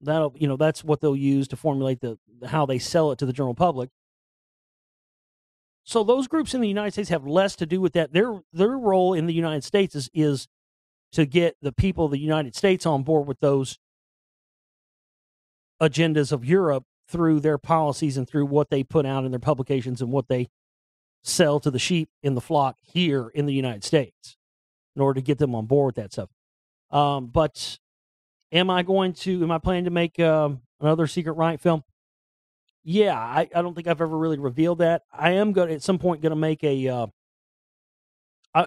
That's what they'll use to formulate how they sell it to the general public. So those groups in the United States have less to do with that. Their role in the United States is to get the people of the United States on board with those agendas of Europe through their policies and through what they put out in their publications and what they sell to the sheep in the flock here in the United States in order to get them on board with that stuff. But am I planning to make another Secret Right film? Yeah, I don't think I've ever really revealed that. I am going at some point going to make it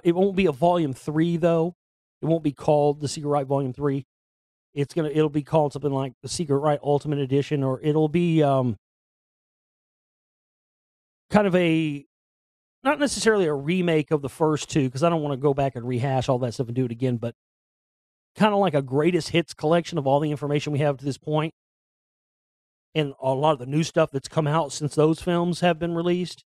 won't be a volume 3 though. It won't be called the Secret Right Volume 3. It'll be called something like the Secret Right Ultimate Edition, or it'll be kind of not necessarily a remake of the first two, because I don't want to go back and rehash all that stuff and do it again, but kind of like a greatest hits collection of all the information we have to this point and a lot of the new stuff that's come out since those films have been released.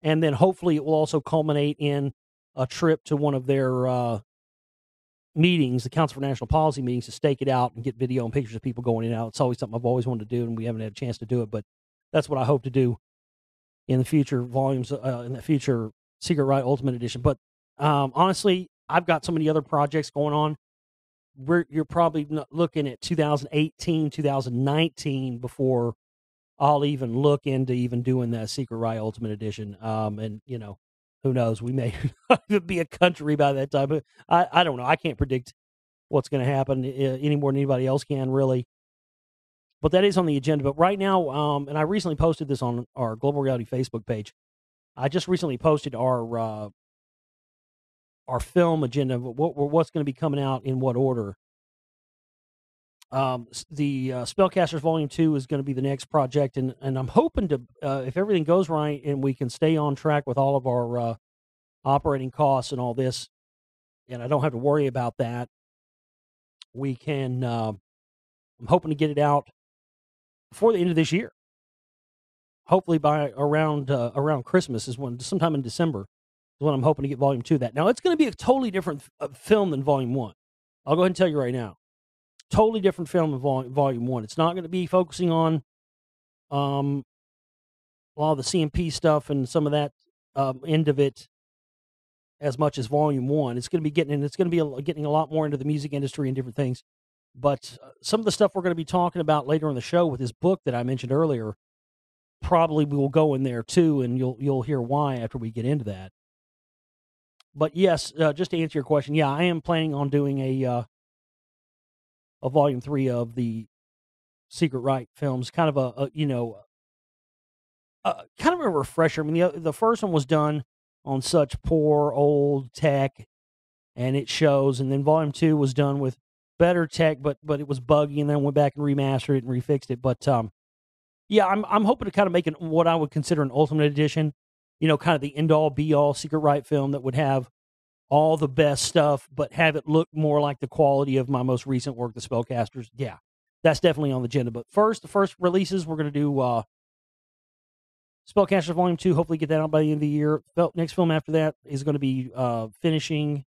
And then hopefully it will also culminate in a trip to one of their meetings, the Council for National Policy meetings, to stake it out and get video and pictures of people going in and out. It's always something I've always wanted to do, and we haven't had a chance to do it, but that's what I hope to do in the future volumes, in the future Secret Right Ultimate Edition. But honestly, I've got so many other projects going on. You're probably looking at 2018, 2019 before I'll even look into even doing that Secret Right Ultimate Edition. And who knows? We may be a country by that time. But I don't know. I can't predict what's going to happen any more than anybody else can, really. But that is on the agenda. But right now, and I recently posted this on our Global Reality Facebook page. I just recently posted our film agenda, what's going to be coming out in what order. The Spellcasters Volume 2 is going to be the next project, and I'm hoping to, if everything goes right and we can stay on track with all of our operating costs and all this, and I don't have to worry about that, we can, I'm hoping to get it out before the end of this year. Hopefully by around Christmas sometime in December is when I'm hoping to get Volume 2 of that. Now, it's going to be a totally different film than Volume 1. I'll go ahead and tell you right now. totally different film in volume one. It's not going to be focusing on a lot of the CMP stuff and some of that end of it as much as volume one. It's going to be getting a lot more into the music industry and different things. But some of the stuff we're going to be talking about later in the show with this book that I mentioned earlier probably will go in there too, and you'll hear why after we get into that. But yes, just to answer your question, yeah, I am planning on doing a volume 3 of the Secret Right films, kind of kind of a refresher. I mean, the first one was done on such poor old tech, and it shows. And then volume 2 was done with better tech, but it was buggy, and then went back and remastered it and refixed it. But yeah, I'm hoping to kind of make what I would consider an ultimate edition. Kind of the end all be all Secret Right film that would have all the best stuff, but have it look more like the quality of my most recent work, The Spellcasters. Yeah, that's definitely on the agenda. But the first releases, we're going to do Spellcasters Volume 2, hopefully get that out by the end of the year. Next film after that is going to be finishing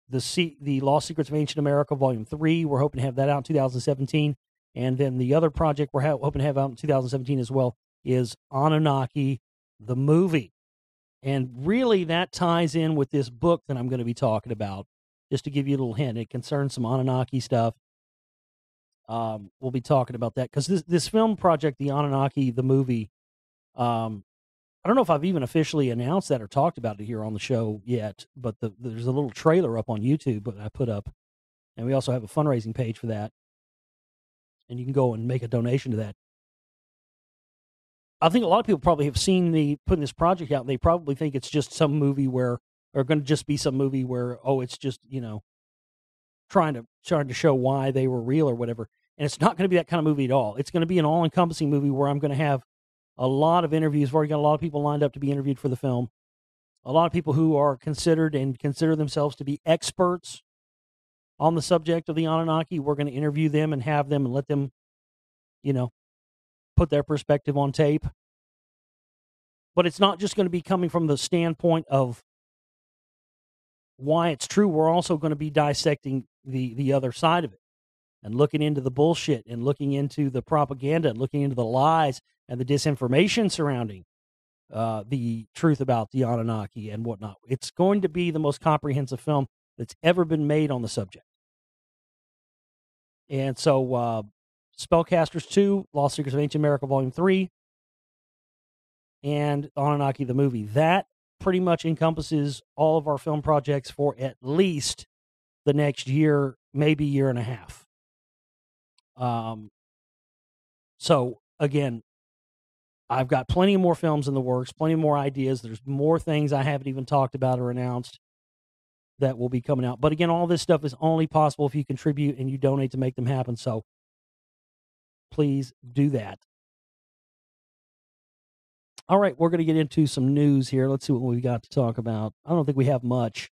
the Lost Secrets of Ancient America Volume 3. We're hoping to have that out in 2017. And then the other project we're hoping to have out in 2017 as well is Anunnaki, the movie. And really, that ties in with this book that I'm going to be talking about. Just to give you a little hint, it concerns some Anunnaki stuff. We'll be talking about that because this film project, the Anunnaki, the movie, I don't know if I've even officially announced that or talked about it here on the show yet, but there's a little trailer up on YouTube that I put up, and we also have a fundraising page for that, and you can go and make a donation to that. I think a lot of people probably have seen me putting this project out, and they probably think it's just some movie or going to just be some movie where, it's just, trying to show why they were real or whatever. And it's not going to be that kind of movie at all. It's going to be an all-encompassing movie where I'm going to have a lot of interviews. We've already got a lot of people lined up to be interviewed for the film. A lot of people who are consider themselves to be experts on the subject of the Anunnaki. We're going to interview them and have them and let them, put their perspective on tape. But it's not just going to be coming from the standpoint of why it's true. We're also going to be dissecting the other side of it and looking into the bullshit and looking into the propaganda and looking into the lies and the disinformation surrounding the truth about the Anunnaki and whatnot. It's going to be the most comprehensive film that's ever been made on the subject. And so Spellcasters 2, Lost Secrets of Ancient America Volume 3, and Anunnaki the movie. That pretty much encompasses all of our film projects for at least the next year, maybe year and a half. So again, I've got plenty more films in the works, plenty more ideas. There's more things I haven't even talked about or announced that will be coming out. But again, all this stuff is only possible if you contribute and you donate to make them happen. So please do that. All right, we're going to get into some news here. Let's see what we got to talk about. I don't think we have much,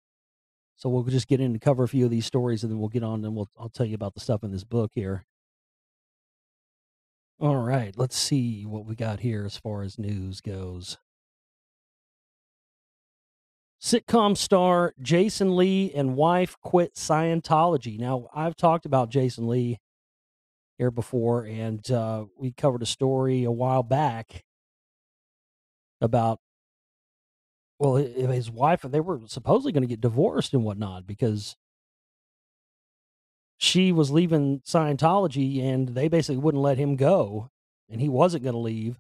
so we'll just get in to cover a few of these stories, and then we'll get on and I'll tell you about the stuff in this book here. All right, let's see what we got here as far as news goes. Sitcom star Jason Lee and wife quit Scientology. Now, I've talked about Jason Lee here before, and we covered a story a while back about, well, his wife, they were supposedly going to get divorced and whatnot because she was leaving Scientology and they basically wouldn't let him go, and he wasn't going to leave.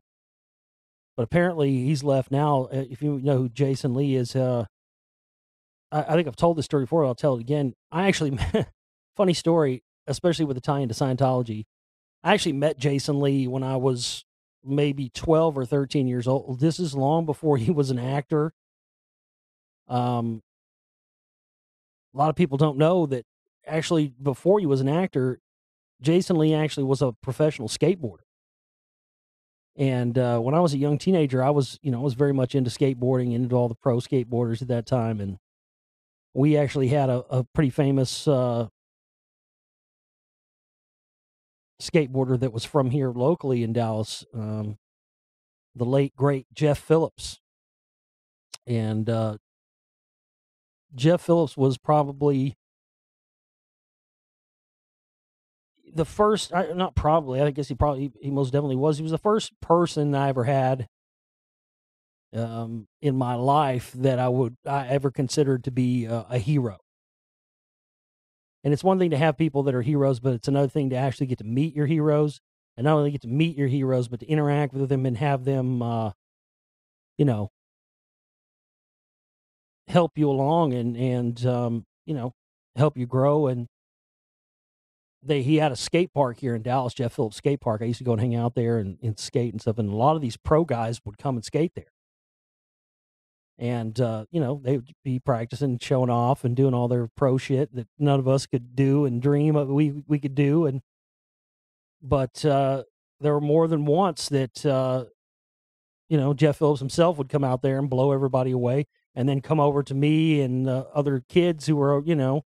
But apparently he's left now. If you know who Jason Lee is, I think I've told this story before. I'll tell it again. I actually, funny story, especially with the tie into Scientology. I actually met Jason Lee when I was maybe 12 or 13 years old. This is long before he was an actor. A lot of people don't know that actually before he was an actor, Jason Lee actually was a professional skateboarder. And when I was a young teenager, I was very much into skateboarding, into all the pro skateboarders at that time. And we actually had a pretty famous skateboarder that was from here locally in Dallas, the late, great Jeff Phillips. And Jeff Phillips was probably the first, not probably, I guess he most definitely was. He was the first person I ever had in my life that I ever considered to be a hero. And it's one thing to have people that are heroes, but it's another thing to actually get to meet your heroes, and not only get to meet your heroes, but to interact with them and have them, you know, help you along and you know, help you grow. And he had a skate park here in Dallas, Jeff Phillips Skate Park. I used to go and hang out there and skate and stuff. And a lot of these pro guys would come and skate there. And, you know, they would be practicing, showing off and doing all their pro shit that none of us could do and dream of we could do. But there were more than once that, you know, Jeff Phillips himself would come out there and blow everybody away and then come over to me and other kids who were, you know,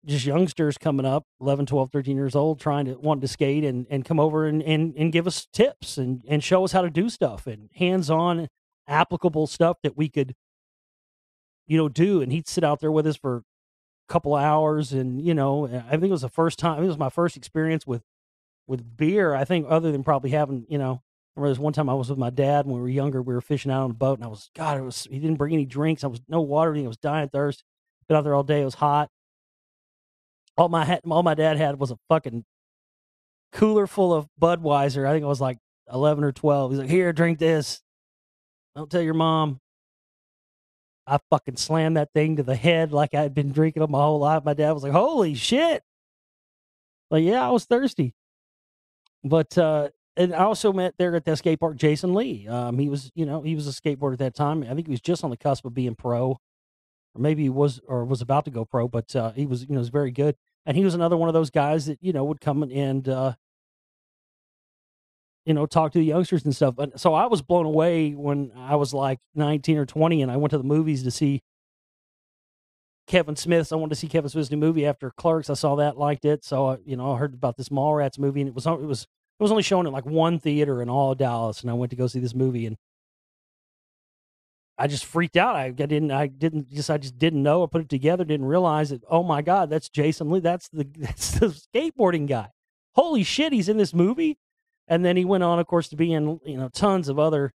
just youngsters coming up, 11, 12, 13 years old, wanting to skate and come over and give us tips and show us how to do stuff and hands-on applicable stuff that we could, you know, do. And he'd sit out there with us for a couple of hours. And, you know, I think it was the first time, it was my first experience with beer. I think other than probably having, you know, I remember this one time I was with my dad when we were younger, we were fishing out on a boat and he didn't bring any drinks. I was no water. I was dying of thirst. Been out there all day. It was hot. All my dad had was a fucking cooler full of Budweiser. I think I was like 11 or 12. He's like, here, drink this. Don't tell your mom. I fucking slammed that thing to the head like I had been drinking it my whole life. My dad was like, holy shit. Like, yeah, I was thirsty. But, and I also met there at that skate park Jason Lee. He was, you know, he was a skateboarder at that time. I think he was just on the cusp of being pro. Or maybe he was about to go pro, but he was, you know, was very good. And he was another one of those guys that, you know, would come and you know, talk to the youngsters and stuff. And so I was blown away when I was like 19 or 20 and I went to the movies to see Kevin Smith's. I wanted to see Kevin Smith's new movie after Clerks. I saw that, liked it. So, you know, I heard about this Mallrats movie and it was only shown in like one theater in all of Dallas. And I went to go see this movie and I just freaked out. I just didn't know. I put it together, didn't realize that, oh my God, that's Jason Lee. That's the skateboarding guy. Holy shit, he's in this movie. And then he went on, of course, to be in, you know, tons of other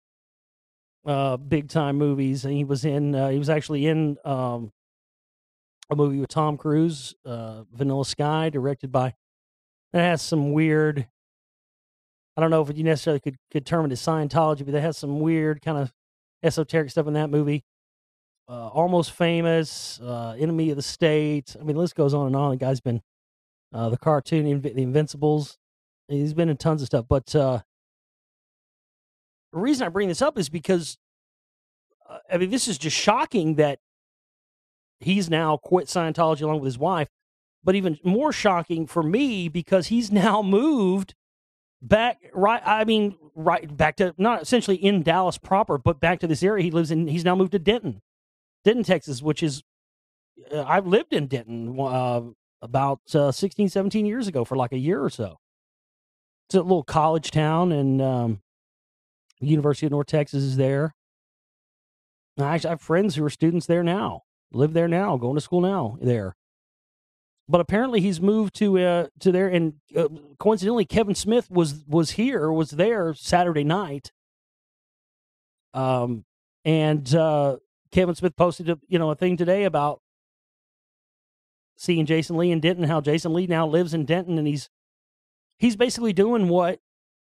big time movies. And he was actually in a movie with Tom Cruise, Vanilla Sky, directed by, it has some weird, I don't know if you necessarily could term it as Scientology, but it has some weird kind of esoteric stuff in that movie. Almost Famous, Enemy of the State. I mean, the list goes on and on. The guy's been the cartoon, The Invincibles. He's been in tons of stuff. But the reason I bring this up is because, I mean, this is just shocking that he's now quit Scientology along with his wife. But even more shocking for me because he's now moved back, right back to, not essentially in Dallas proper, but back to this area he lives in. He's now moved to Denton, Texas, which is, I've lived in Denton about 16, 17 years ago for like a year or so. It's a little college town, and the University of North Texas is there. I actually have friends who are students there now, live there now, going to school now there. But apparently he's moved to there, and coincidentally, Kevin Smith was there Saturday night. And Kevin Smith posted a thing today about seeing Jason Lee in Denton, how Jason Lee now lives in Denton, and he's basically doing what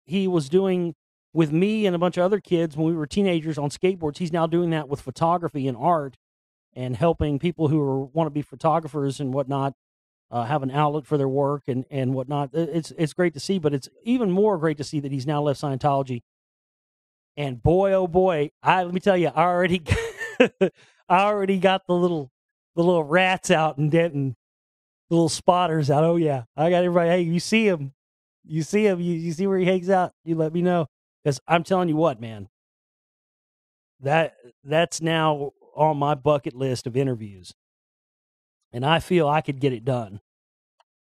he was doing with me and a bunch of other kids when we were teenagers on skateboards. He's now doing that with photography and art, and helping people who want to be photographers and whatnot have an outlet for their work and whatnot. It's great to see, but it's even more great to see that he's now left Scientology. And boy, oh boy, let me tell you, I already got the little rats out in Denton, the little spotters out. Oh yeah, I got everybody. Hey, you see him? You see where he hangs out? You let me know, because I'm telling you what, man, that's now on my bucket list of interviews. And I feel I could get it done.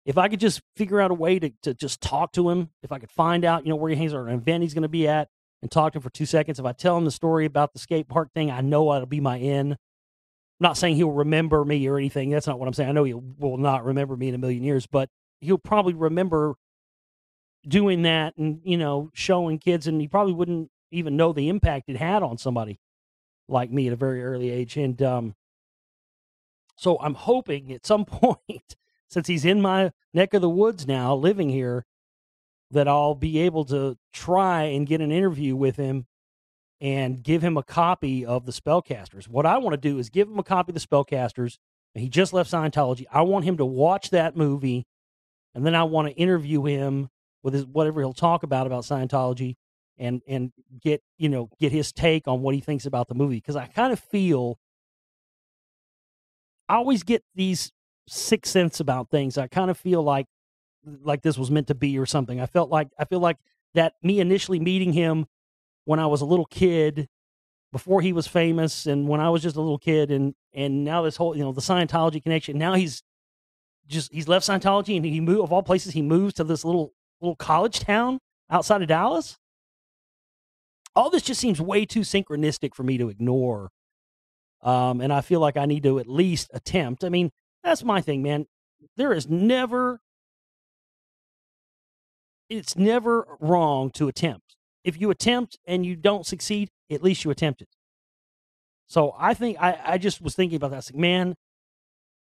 If I could just figure out a way to just talk to him, if I could find out, where he hangs out, or an event he's going to be at, and talk to him for 2 seconds. If I tell him the story about the skate park thing, I know it'll be my in. I'm not saying he'll remember me or anything. That's not what I'm saying. I know he will not remember me in a million years, but he'll probably remember doing that and, showing kids, and he probably wouldn't even know the impact it had on somebody like me at a very early age. And so I'm hoping at some point, since he's in my neck of the woods now, living here, that I'll be able to try and get an interview with him and give him a copy of the Spellcasters. What I want to do is give him a copy of the Spellcasters. He just left Scientology. I want him to watch that movie, and then I want to interview him with his whatever he'll talk about Scientology, and get his take on what he thinks about the movie. Because I kind of feel, I always get these sixth sense about things. I kind of feel like this was meant to be or something. I feel like that me initially meeting him when I was a little kid, before he was famous, and when I was just a little kid, and now this whole, the Scientology connection. Now he's left Scientology, and he moved, of all places, he moves to this little college town outside of Dallas. All this just seems way too synchronistic for me to ignore. And I feel like I need to at least attempt. I mean, that's my thing, man. It's never wrong to attempt. If you attempt and you don't succeed, at least you attempted. So I think I just was thinking about that. I was like, man,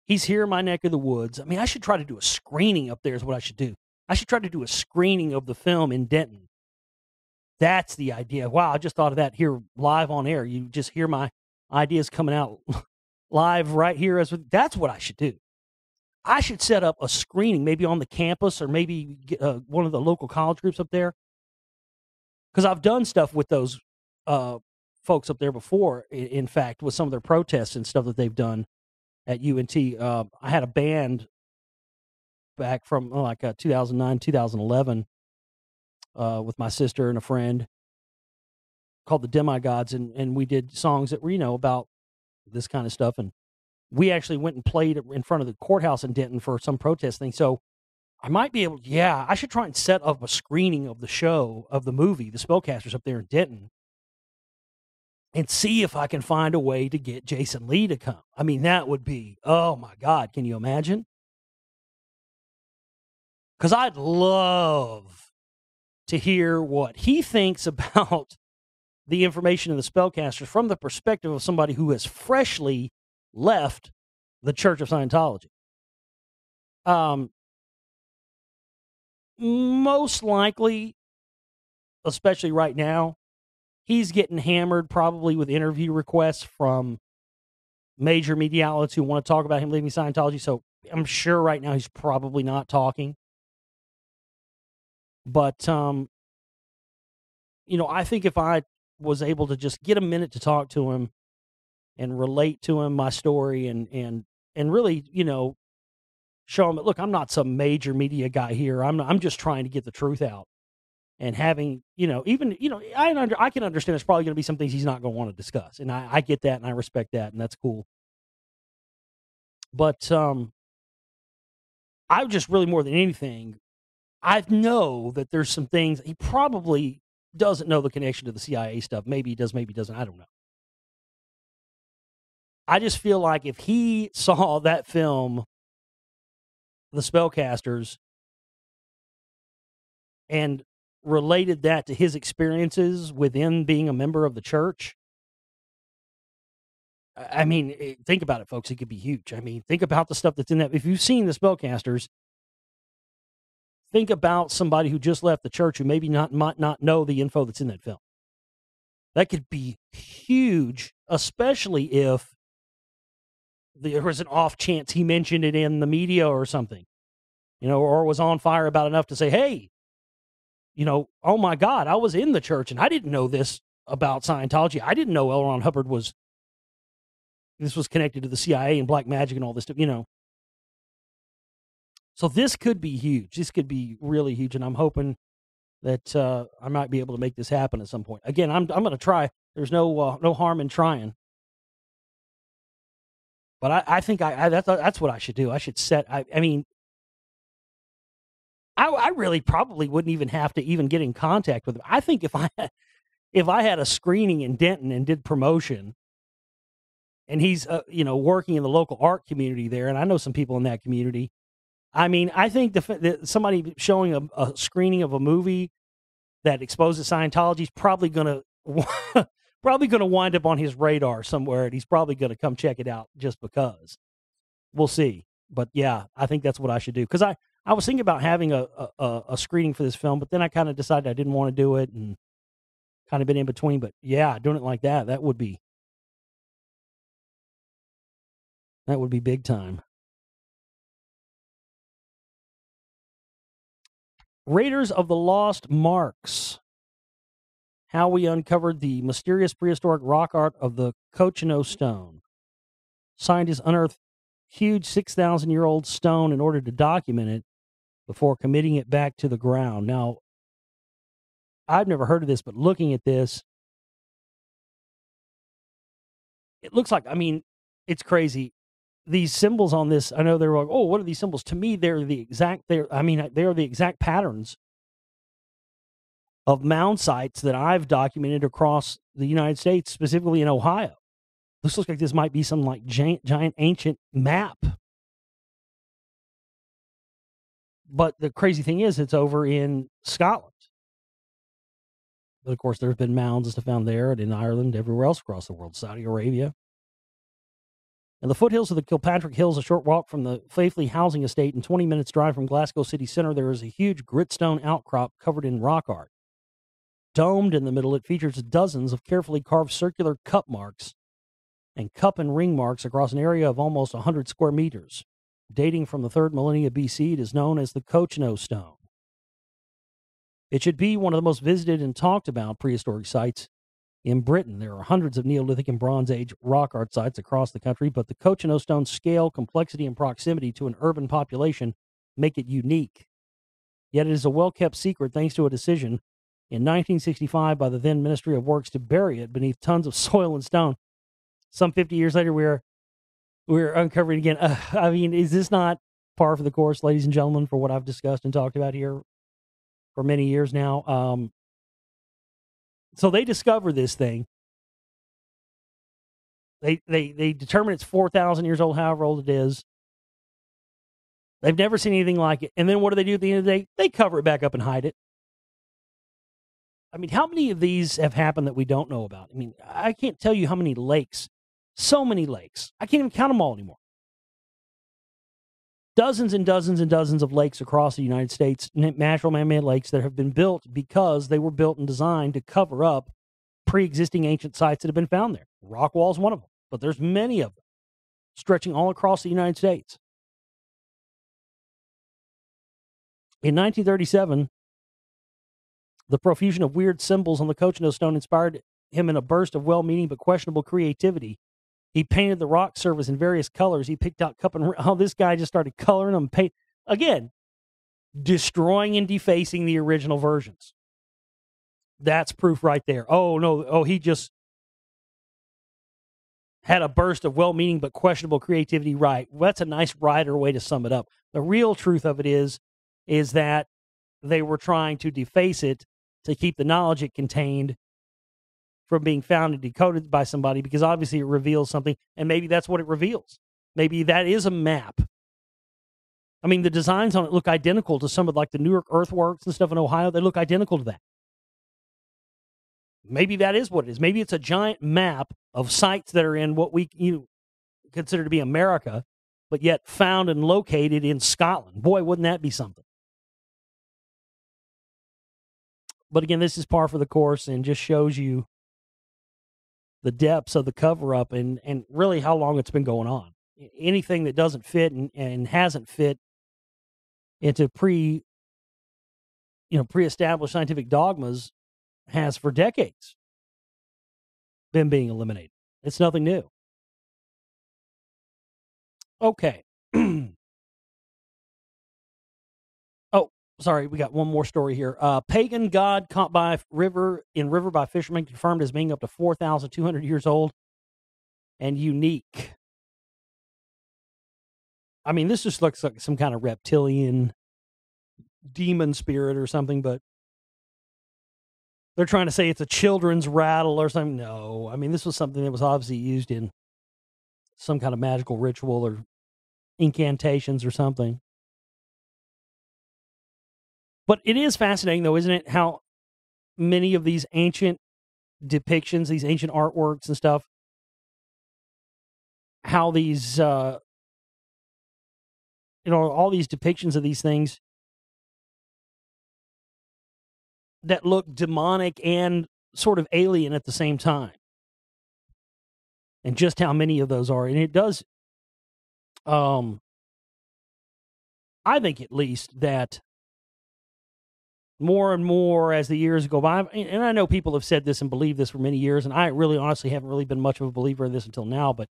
he's here in my neck of the woods. I mean, I should try to do a screening up there is what I should do. I should try to do a screening of the film in Denton. That's the idea. Wow, I just thought of that here live on air. You just hear my ideas coming out live right here. That's what I should do. I should set up a screening, maybe on the campus, or maybe one of the local college groups up there. Because I've done stuff with those folks up there before, in fact, with some of their protests and stuff that they've done at UNT. I had a band back from 2009, 2011 with my sister and a friend called the Demigods, and we did songs that were, about this kind of stuff. And we actually went and played in front of the courthouse in Denton for some protest thing. So I might be able to, I should try and set up a screening of the show, of the movie, The Spellcasters, up there in Denton, and see if I can find a way to get Jason Lee to come. I mean, that would be, oh my God, can you imagine? Because I'd love to hear what he thinks about the information in the Spellcasters from the perspective of somebody who has freshly left the Church of Scientology. Most likely, especially right now, he's getting hammered probably with interview requests from major media outlets who want to talk about him leaving Scientology. So I'm sure right now he's probably not talking. But, I think if I was able to just get a minute to talk to him and relate to him my story and really, show him, look, I'm not some major media guy here. I'm just trying to get the truth out. And having, I can understand there's probably going to be some things he's not going to want to discuss. And I get that, and I respect that, and that's cool. But I just really, more than anything, I know that there's some things he probably doesn't know the connection to the CIA stuff. Maybe he does, maybe he doesn't. I don't know. I just feel like if he saw that film, The Spellcasters, and related that to his experiences within being a member of the church, I mean, think about it, folks. It could be huge. I mean, think about the stuff that's in that. If you've seen The Spellcasters, think about somebody who just left the church who maybe might not know the info that's in that film. That could be huge, especially if there was an off chance he mentioned it in the media or something, or was on fire about enough to say, hey, oh my God, I was in the church and I didn't know this about Scientology. I didn't know L. Ron Hubbard was connected to the CIA and black magic and all this stuff, So this could be huge. This could be really huge. And I'm hoping that I might be able to make this happen at some point. Again, I'm going to try. There's no harm in trying. But I think that's what I should do. I should set. I really probably wouldn't even have to even get in contact with him. I think if I had a screening in Denton and did promotion, and he's working in the local art community there, and I know some people in that community, I mean, I think that somebody showing a screening of a movie that exposes Scientology is probably going to probably going to wind up on his radar somewhere, and he's probably going to come check it out just because. We'll see. But yeah, I think that's what I should do, because I was thinking about having a screening for this film, but then I kind of decided I didn't want to do it, and kind of been in between. But yeah, doing it like that would be big time. Raiders of the Lost Marks. How we uncovered the mysterious prehistoric rock art of the Cochino Stone. Scientists unearthed huge 6,000-year-old stone in order to document it before committing it back to the ground. Now, I've never heard of this, but looking at this, it looks like, I mean, it's crazy. These symbols on this, I know they're like, oh, what are these symbols? To me, they are the exact patterns of mound sites that I've documented across the United States, specifically in Ohio. This looks like this might be some like giant ancient map. But the crazy thing is, it's over in Scotland. But of course, there's been mounds and stuff found there and in Ireland, everywhere else across the world, Saudi Arabia. And the foothills of the Kilpatrick Hills, a short walk from the Faithfully housing estate and 20 minutes drive from Glasgow city center, there is a huge gritstone outcrop covered in rock art. Domed in the middle, it features dozens of carefully carved circular cup marks and cup and ring marks across an area of almost 100 square meters. Dating from the 3rd millennia BC, it is known as the Cochino Stone. It should be one of the most visited and talked about prehistoric sites in Britain. There are hundreds of Neolithic and Bronze Age rock art sites across the country, but the Cochino Stone's scale, complexity, and proximity to an urban population make it unique. Yet it is a well-kept secret thanks to a decision in 1965 by the then Ministry of Works to bury it beneath tons of soil and stone. Some 50 years later, we're uncovering again. I mean, is this not par for the course, ladies and gentlemen, for what I've discussed and talked about here for many years now? So they discover this thing. They determine it's 4,000 years old, however old it is. They've never seen anything like it. And then what do they do at the end of the day? They cover it back up and hide it. I mean, how many of these have happened that we don't know about? I mean, I can't tell you how many lakes. So many lakes. I can't even count them all anymore. Dozens and dozens and dozens of lakes across the United States, natural man-made lakes that have been built because they were built and designed to cover up pre-existing ancient sites that have been found there. Rockwall is one of them, but there's many of them stretching all across the United States. In 1937, the profusion of weird symbols on the Cochino Stone inspired him in a burst of well-meaning but questionable creativity. He painted the rock surface in various colors. He picked out cup and this guy just started coloring them. Again, destroying and defacing the original versions. That's proof right there. Oh, no. Oh, he just had a burst of well-meaning but questionable creativity. Right. Well, that's a nice writer way to sum it up. The real truth of it is that they were trying to deface it to keep the knowledge it contained from being found and decoded by somebody, because obviously it reveals something, and maybe that's what it reveals. Maybe that is a map. I mean, the designs on it look identical to some of like the Newark earthworks and stuff in Ohio. They look identical to that. Maybe that is what it is. Maybe it's a giant map of sites that are in what we consider to be America, but yet found and located in Scotland. Boy, wouldn't that be something? But again, this is par for the course and just shows you the depths of the cover-up and really how long it's been going on. Anything that doesn't fit and hasn't fit into pre-established scientific dogmas has for decades been being eliminated. It's nothing new. Okay. Oh, sorry, we got one more story here. Pagan god caught by river by fishermen confirmed as being up to 4,200 years old and unique. I mean, this just looks like some kind of reptilian demon spirit or something, but they're trying to say it's a children's rattle or something. No, I mean, this was something that was obviously used in some kind of magical ritual or incantations or something. But it is fascinating, though, isn't it, how many of these ancient depictions, these ancient artworks and stuff, how these, all these depictions of these things that look demonic and sort of alien at the same time. And just how many of those are. And it does, I think at least, that more and more as the years go by, and I know people have said this and believed this for many years, and I really honestly haven't really been much of a believer in this until now, but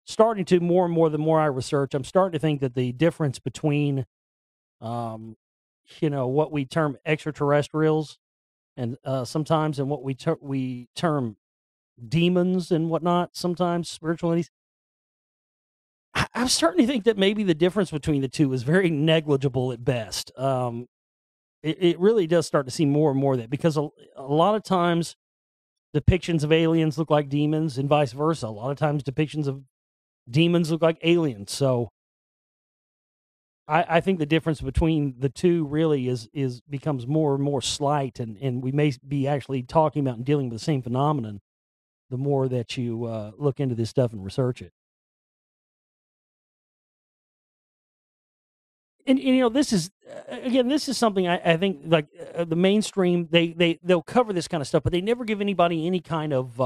starting to more and more, the more I research, I'm starting to think that the difference between, what we term extraterrestrials and sometimes, and what we term demons and whatnot, sometimes spiritual entities, I'm starting to think that maybe the difference between the two is very negligible at best. It really does start to see more and more of that, because a lot of times depictions of aliens look like demons and vice versa. A lot of times depictions of demons look like aliens. So I think the difference between the two really is becomes more and more slight, and we may be actually talking about and dealing with the same phenomenon the more that you look into this stuff and research it. And this is again, this is something I think, like, the mainstream, they'll cover this kind of stuff, but they never give anybody any kind of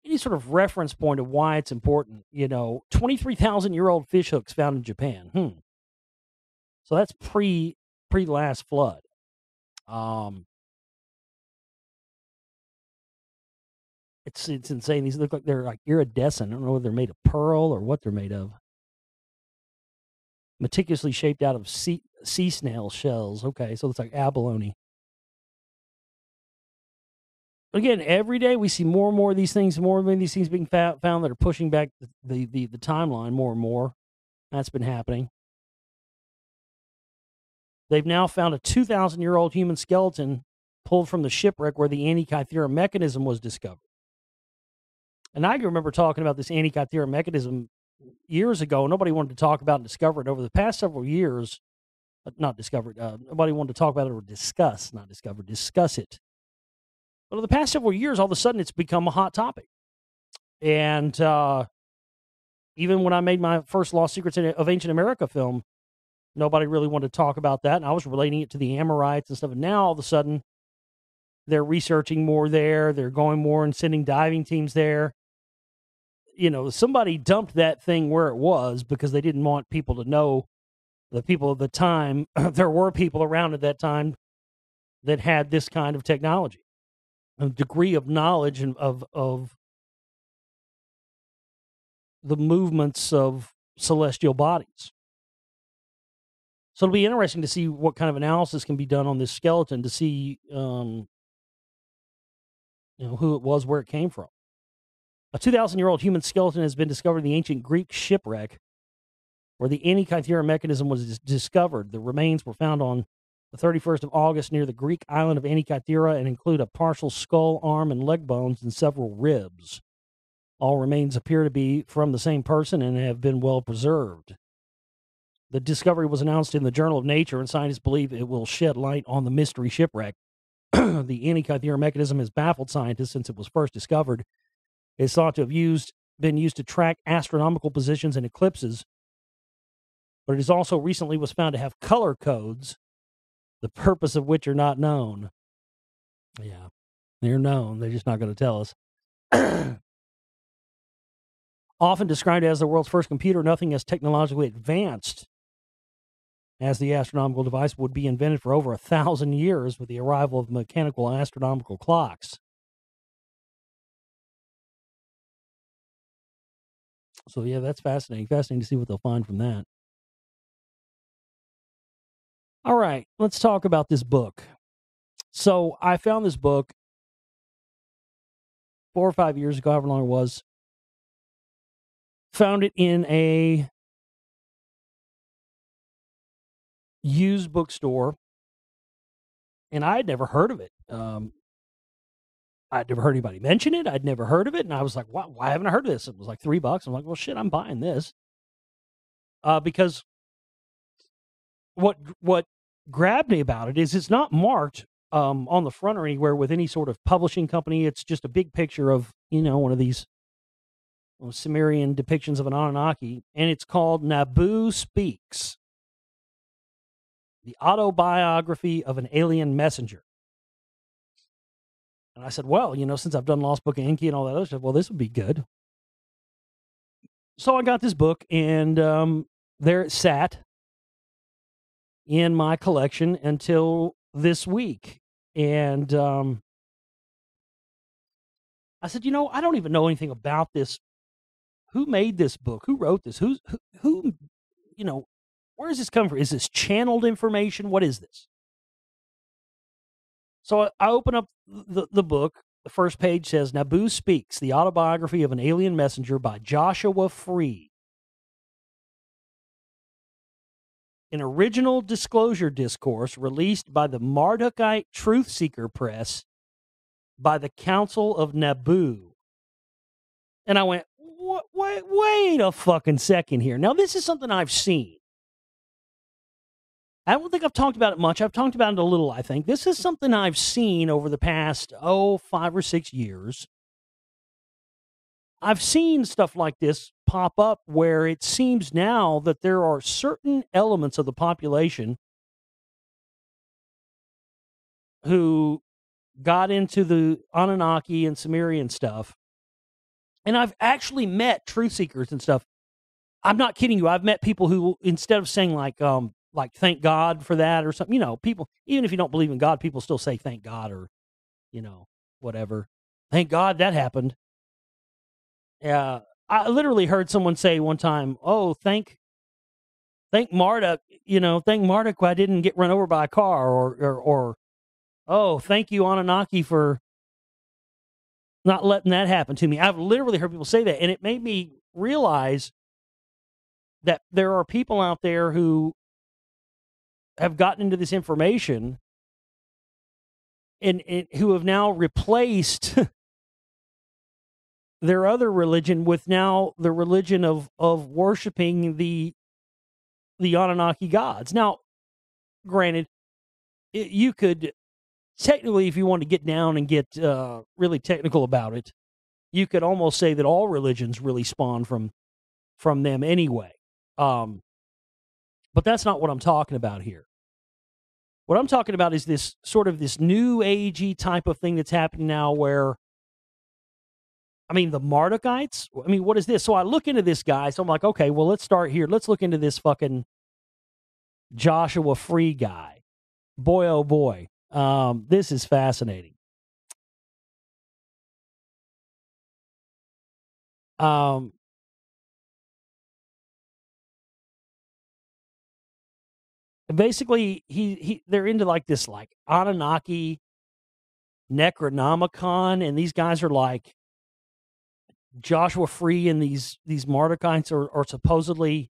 any sort of reference point of why it's important. 23,000-year-old fish hooks found in Japan. So that's pre last flood. It's insane. These look like they're like iridescent. I don't know whether they're made of pearl or what they're made of. Meticulously shaped out of sea snail shells. Okay, so it's like abalone. Again, every day we see more and more of these things, more and more of these things being found that are pushing back the timeline more and more. That's been happening. They've now found a 2,000-year-old human skeleton pulled from the shipwreck where the Antikythera mechanism was discovered. And I can remember talking about this Antikythera mechanism years ago. Nobody wanted to talk about and discover it. Over the past several years, not discovered, nobody wanted to talk about it or discuss it. But over the past several years, all of a sudden, it's become a hot topic. And even when I made my first Lost Secrets of Ancient America film, nobody really wanted to talk about that. And I was relating it to the Amorites and stuff. And now, all of a sudden, they're researching more there. They're going more and sending diving teams there. Somebody dumped that thing where it was because they didn't want people to know, the people of the time. There were people around at that time that had this kind of technology, a degree of knowledge and of the movements of celestial bodies. So it'll be interesting to see what kind of analysis can be done on this skeleton to see, who it was, where it came from. A 2,000-year-old human skeleton has been discovered in the ancient Greek shipwreck where the Antikythera mechanism was discovered. The remains were found on the 31st of August near the Greek island of Antikythera and include a partial skull, arm, and leg bones and several ribs. All remains appear to be from the same person and have been well preserved. The discovery was announced in the Journal of Nature, and scientists believe it will shed light on the mystery shipwreck. The Antikythera mechanism has baffled scientists since it was first discovered. It's thought to have been used to track astronomical positions and eclipses, but it is also recently was found to have color codes, the purpose of which are not known. Yeah, they're known. They're just not going to tell us. Often described as the world's first computer, nothing as technologically advanced as the astronomical device would be invented for over 1,000 years with the arrival of mechanical astronomical clocks. So, yeah, that's fascinating. Fascinating to see what they'll find from that. All right, let's talk about this book. So, I found this book 4 or 5 years ago, however long it was. Found it in a used bookstore, and I had never heard of it. I'd never heard anybody mention it. I'd never heard of it, and I was like, why haven't I heard of this? It was like $3. I'm like, well, shit, I'm buying this. because what grabbed me about it is it's not marked on the front or anywhere with any sort of publishing company. It's just a big picture of, one of these Sumerian depictions of an Anunnaki, and it's called Naboo Speaks, the autobiography of an alien messenger. And I said, well, since I've done Lost Book of Enki and all that other stuff, well, this would be good. So I got this book, and there it sat in my collection until this week. And I said, I don't even know anything about this. Who made this book? Who wrote this? Who, where is this coming from? Is this channeled information? What is this? So I open up the book. The first page says, Naboo Speaks, the autobiography of an alien messenger by Joshua Free. An original disclosure discourse released by the Mardukite Truth Seeker Press by the Council of Naboo. And I went, wait a fucking second here. Now, this is something I've seen. I don't think I've talked about it much. I've talked about it a little, I think. This is something I've seen over the past, 5 or 6 years. I've seen stuff like this pop up where it seems now that there are certain elements of the population who got into the Anunnaki and Sumerian stuff. And I've actually met truth seekers and stuff. I'm not kidding you. I've met people who, instead of saying like thank God for that or something, people, even if you don't believe in God, people still say thank God or, whatever. Thank God that happened. Yeah. I literally heard someone say one time, oh, thank Marduk, thank Marduk I didn't get run over by a car or oh, thank you, Anunnaki, for not letting that happen to me. I've literally heard people say that, and it made me realize that there are people out there who have gotten into this information and who have now replaced their other religion with now the religion of worshiping the Anunnaki gods. Now, granted, you could technically, if you want to get down and get really technical about it, you could almost say that all religions really spawn from them anyway. But that's not what I'm talking about here. What I'm talking about is this sort of this new agey type of thing that's happening now where, the Mardukites, what is this? So I look into this guy, so I'm like, okay, well, let's start here. Let's look into this fucking Joshua Free guy. Boy, oh boy. This is fascinating. Basically, they're into like this like Anunnaki Necronomicon, and these guys are like Joshua Free and these Mardukites are supposedly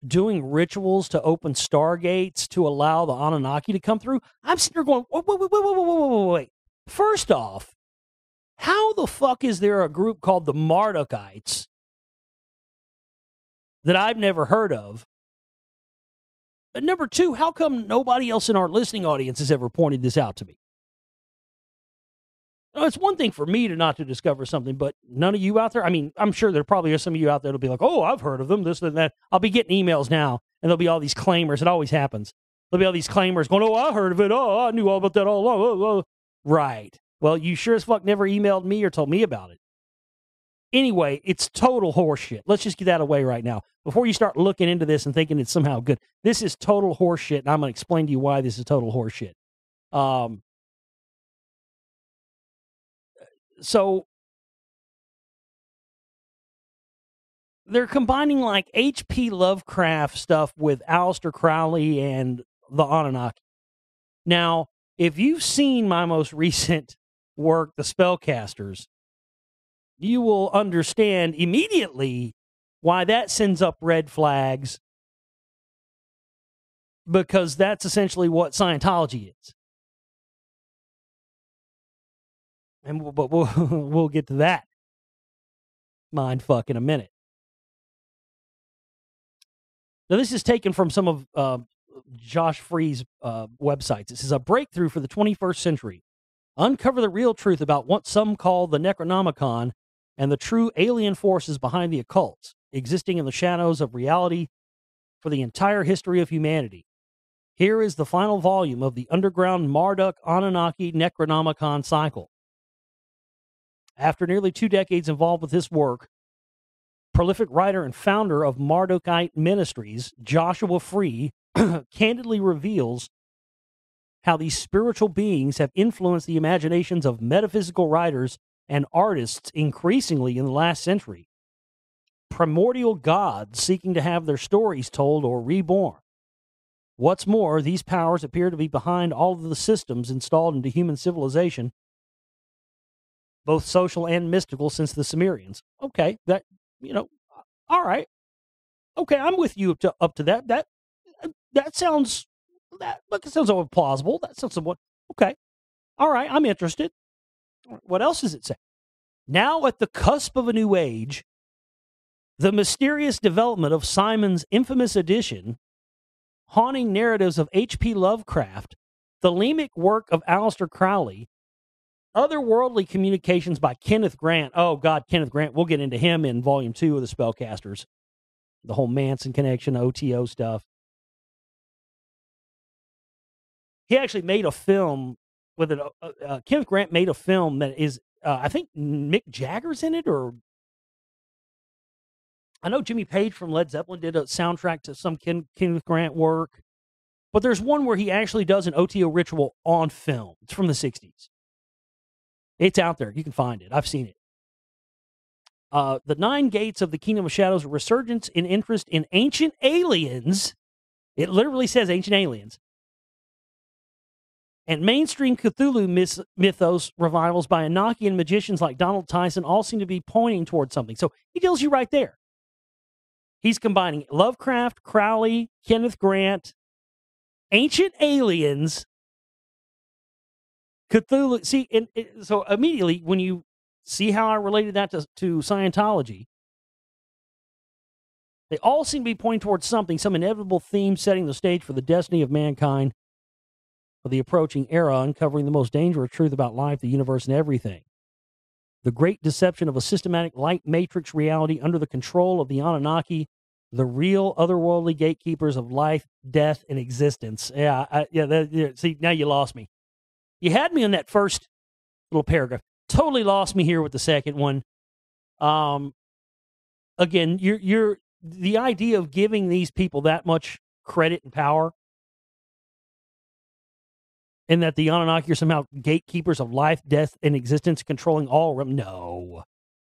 doing rituals to open stargates to allow the Anunnaki to come through. I'm sitting there going, wait. First off, how the fuck is there a group called the Mardukites that I've never heard of? And number two, how come nobody else in our listening audience has ever pointed this out to me? Now, it's one thing for me not to discover something, but none of you out there, I'm sure there probably are some of you out there that'll be like, oh, I've heard of them, this and that. I'll be getting emails now, and there'll be all these claimers. It always happens. There'll be all these claimers going, oh, I heard of it. Oh, I knew all about that all along. Oh. Right. Well, you sure as fuck never emailed me or told me about it. Anyway, it's total horseshit. Let's just get that away right now. Before you start looking into this and thinking it's somehow good. This is total horseshit, and I'm going to explain to you why this is total horseshit. So they're combining like H.P. Lovecraft stuff with Aleister Crowley and the Anunnaki. Now, if you've seen my most recent work, The Spellcasters, you will understand immediately why that sends up red flags, because that's essentially what Scientology is. But we'll get to that mind fuck in a minute. Now, this is taken from some of Josh Free's websites. It says, a breakthrough for the 21st century. Uncover the real truth about what some call the Necronomicon and the true alien forces behind the occult, existing in the shadows of reality for the entire history of humanity. Here is the final volume of the underground Marduk Anunnaki Necronomicon cycle. After nearly 2 decades involved with this work, prolific writer and founder of Mardukite Ministries, Joshua Free, candidly reveals how these spiritual beings have influenced the imaginations of metaphysical writers and artists increasingly in the last century. Primordial gods seeking to have their stories told or reborn. What's more, these powers appear to be behind all of the systems installed into human civilization, both social and mystical, since the Sumerians. Okay, that, all right. Okay, I'm with you up to that. That sounds plausible. That sounds somewhat okay. All right, I'm interested. What else does it say? Now, at the cusp of a new age, the mysterious development of Simon's infamous edition, haunting narratives of H.P. Lovecraft, the Lemic work of Aleister Crowley, otherworldly communications by Kenneth Grant. Oh, God, Kenneth Grant. We'll get into him in Volume 2 of the Spellcasters. The whole Manson connection, OTO stuff. He actually made a film with it. Kenneth Grant made a film that is, I think Mick Jagger's in it, or I know Jimmy Page from Led Zeppelin did a soundtrack to some Kenneth Grant work. But there's one where he actually does an OTO ritual on film. It's from the 60s. It's out there. You can find it. I've seen it. The 9 Gates of the Kingdom of Shadows, a resurgence in interest in ancient aliens. It literally says ancient aliens. And mainstream Cthulhu mythos revivals by Enochian magicians like Donald Tyson all seem to be pointing towards something. So he tells you right there. He's combining Lovecraft, Crowley, Kenneth Grant, ancient aliens, Cthulhu. See, so immediately when you see how I related that to Scientology, they all seem to be pointing towards something, some inevitable theme setting the stage for the destiny of mankind for the approaching era, uncovering the most dangerous truth about life, the universe, and everything. The great deception of a systematic light matrix reality under the control of the Anunnaki, the real otherworldly gatekeepers of life, death, and existence. See, now you lost me. You had me in that first little paragraph. Totally lost me here with the second one. Again, you're the idea of giving these people that much credit and power, and that the Anunnaki are somehow gatekeepers of life, death, and existence, controlling all realm.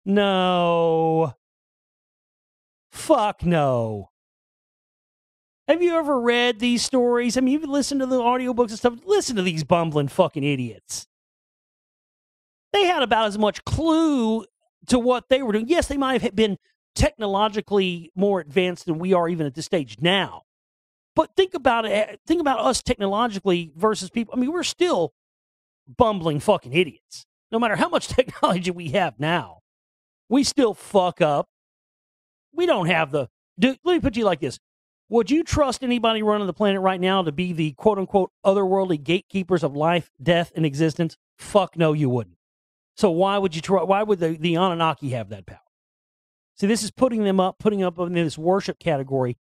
No. Fuck no. Have you ever read these stories? I mean, you've listened to the audiobooks and stuff. Listen to these bumbling fucking idiots. They had about as much clue to what they were doing. Yes, they might have been technologically more advanced than we are even at this stage now. But think about it. Think about us technologically versus people. I mean, we're still bumbling fucking idiots. No matter how much technology we have now, we still fuck up. We don't have the... let me put you like this. Would you trust anybody running the planet right now to be the quote-unquote otherworldly gatekeepers of life, death, and existence? Fuck no, you wouldn't. So why would you try? Why would the Anunnaki have that power? See, this is putting up in this worship category.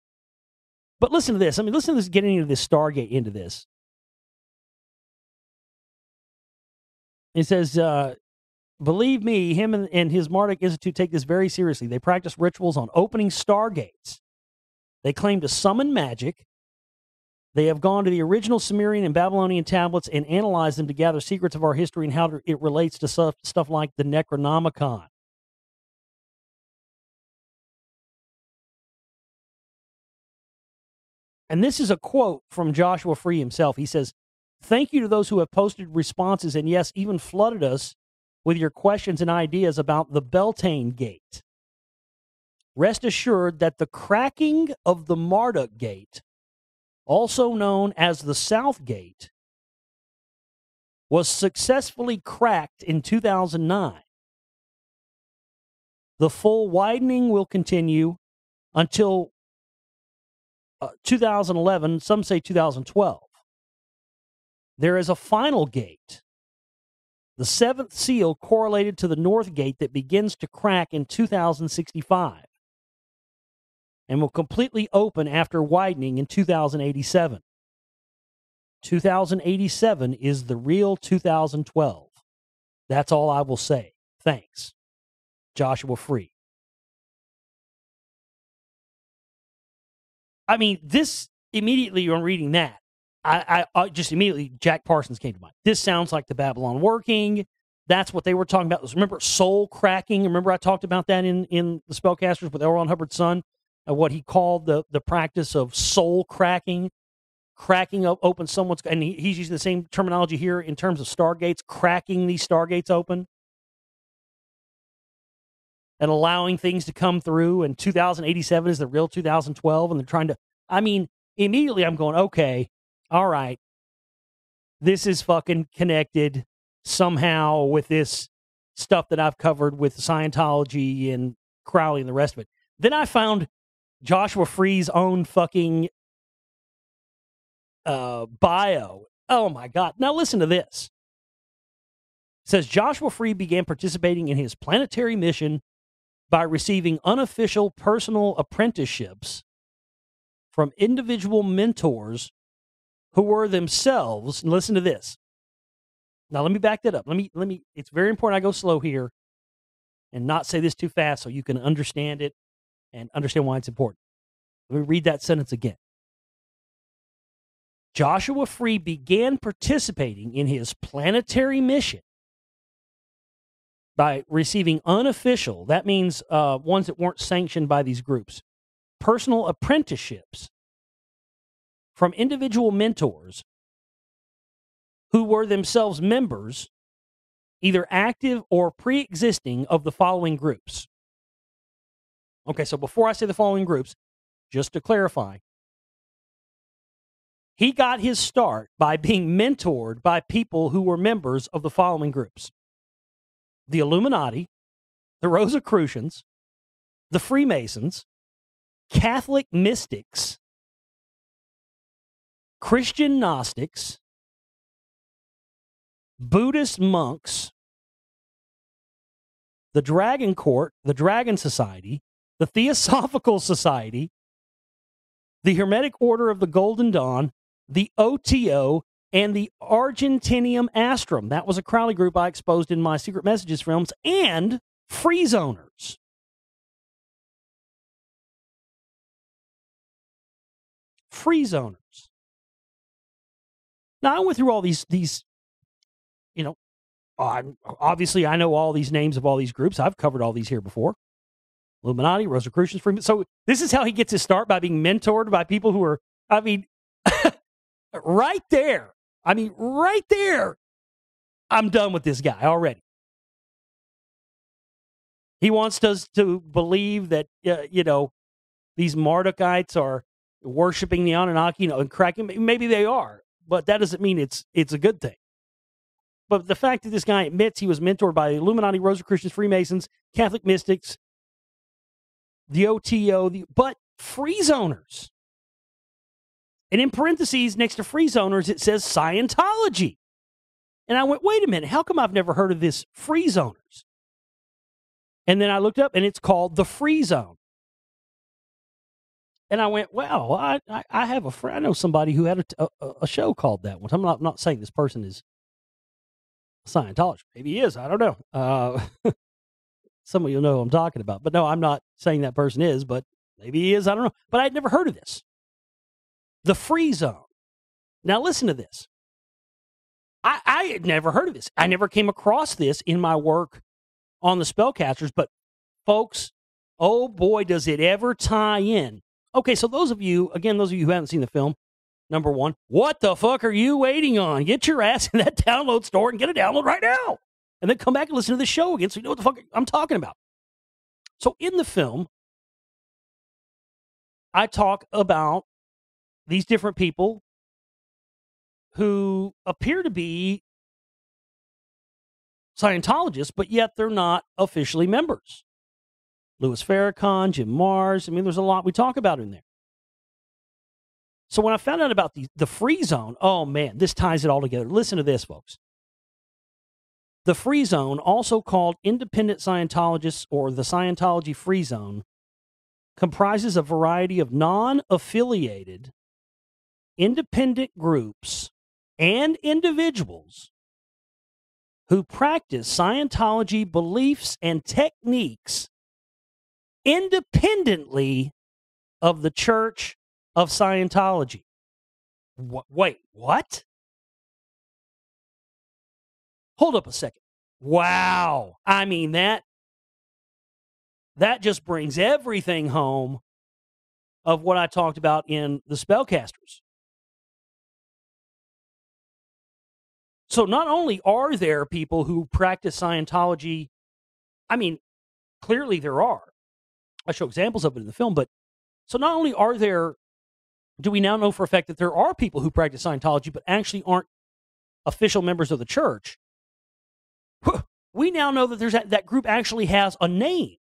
But listen to this. I mean, listen to this, getting into this Stargate, into this. It says, believe me, him and his Marduk Institute take this very seriously. They practice rituals on opening stargates. They claim to summon magic. They have gone to the original Sumerian and Babylonian tablets and analyzed them to gather secrets of our history and how it relates to stuff like the Necronomicon. And this is a quote from Joshua Free himself. He says, "Thank you to those who have posted responses and, yes, even flooded us with your questions and ideas about the Beltane Gate. Rest assured that the cracking of the Marduk Gate, also known as the South Gate, was successfully cracked in 2009. The full widening will continue until 2011, some say 2012. There is a final gate, the seventh seal correlated to the north gate that begins to crack in 2065 and will completely open after widening in 2087. 2087 is the real 2012. That's all I will say. Thanks. Joshua Free. I mean, this immediately on reading that, I just immediately, Jack Parsons came to mind. This sounds like the Babylon working. That's what they were talking about. Remember soul cracking? Remember I talked about that in the Spellcasters with L. Ron Hubbard's son, what he called the practice of soul cracking open someone's, and he's using the same terminology here in terms of stargates, cracking these stargates open and allowing things to come through. And 2087 is the real 2012. And they're trying to, I mean, immediately I'm going, okay, all right, this is fucking connected somehow with this stuff that I've covered with Scientology and Crowley and the rest of it. Then I found Joshua Free's own fucking bio. Oh my God. Now listen to this. It says Joshua Free began participating in his planetary mission by receiving unofficial personal apprenticeships from individual mentors who were themselves, and listen to this. Now let me back that up. Let me, it's very important I go slow here and not say this too fast so you can understand it and understand why it's important. Let me read that sentence again. Joshua Free began participating in his planetary mission by receiving unofficial, that means ones that weren't sanctioned by these groups, personal apprenticeships from individual mentors who were themselves members, either active or pre-existing, of the following groups. Okay, so before I say the following groups, just to clarify, he got his start by being mentored by people who were members of the following groups: the Illuminati, the Rosicrucians, the Freemasons, Catholic mystics, Christian Gnostics, Buddhist monks, the Dragon Court, the Dragon Society, the Theosophical Society, the Hermetic Order of the Golden Dawn, the OTO, and the Argentinium Astrum. That was a Crowley group I exposed in my Secret Messages films, and Freezoners. Freezoners. Now, I went through all these, you know, obviously I know all these names of all these groups. I've covered all these here before. Illuminati, Rosicrucians, Freemasons. So this is how he gets his start, by being mentored by people who are, I mean, right there. I mean, right there. I'm done with this guy already. He wants us to believe that, these Mardukites are worshiping the Anunnaki, and cracking. Maybe they are, but that doesn't mean it's a good thing. But the fact that this guy admits he was mentored by the Illuminati, Rosicrucians, Freemasons, Catholic mystics, the OTO, but Freezoners. And in parentheses, next to Freezoners, it says Scientology. And I went, wait a minute, how come I've never heard of this Freezoners? And then I looked up, and it's called the Free Zone. And I went, wow, I have a friend. I know somebody who had a show called that one. I'm not saying this person is a Scientologist. Maybe he is. I don't know. Some of you know who I'm talking about. But no, I'm not saying that person is, but maybe he is. I don't know. But I'd never heard of this. The Free Zone. Now listen to this. I had never heard of this. I never came across this in my work on the Spellcasters. But folks, oh boy, does it ever tie in. Okay, so those of you who haven't seen the film, number one, what the fuck are you waiting on? Get your ass in that download store and get a download right now. And then come back and listen to the show again so you know what the fuck I'm talking about. So in the film, I talk about these different people who appear to be Scientologists, but yet they're not officially members. Louis Farrakhan, Jim Mars. I mean, there's a lot we talk about in there. So when I found out about the free zone, oh man, this ties it all together. Listen to this, folks. The free zone, also called independent Scientologists or the Scientology free zone, comprises a variety of non-affiliated, independent groups and individuals who practice Scientology beliefs and techniques independently of the Church of Scientology. Wait, what? Hold up a second. Wow. I mean, that just brings everything home of what I talked about in the Spellcasters. So not only are there people who practice Scientology, I mean, clearly there are. I show examples of it in the film, but so not only do we now know for a fact that there are people who practice Scientology but actually aren't official members of the church. We now know that that group actually has a name,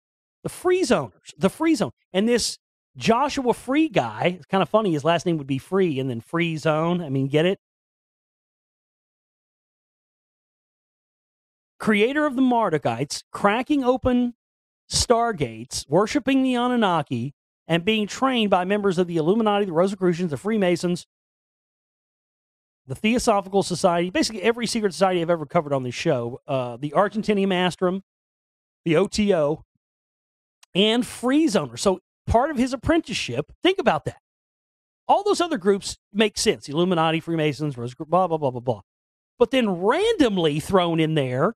the Free Zoners, the Free Zone. And this Joshua Free guy, it's kind of funny, his last name would be Free and then Free Zone. I mean, get it? Creator of the Mardukites, cracking open stargates, worshiping the Anunnaki, and being trained by members of the Illuminati, the Rosicrucians, the Freemasons, the Theosophical Society, basically every secret society I've ever covered on this show, the Argentinium Astrum, the OTO, and Free Zoner. So part of his apprenticeship, think about that. All those other groups make sense. The Illuminati, Freemasons, Rosicrucians, blah, blah, blah, blah, blah. But then randomly thrown in there,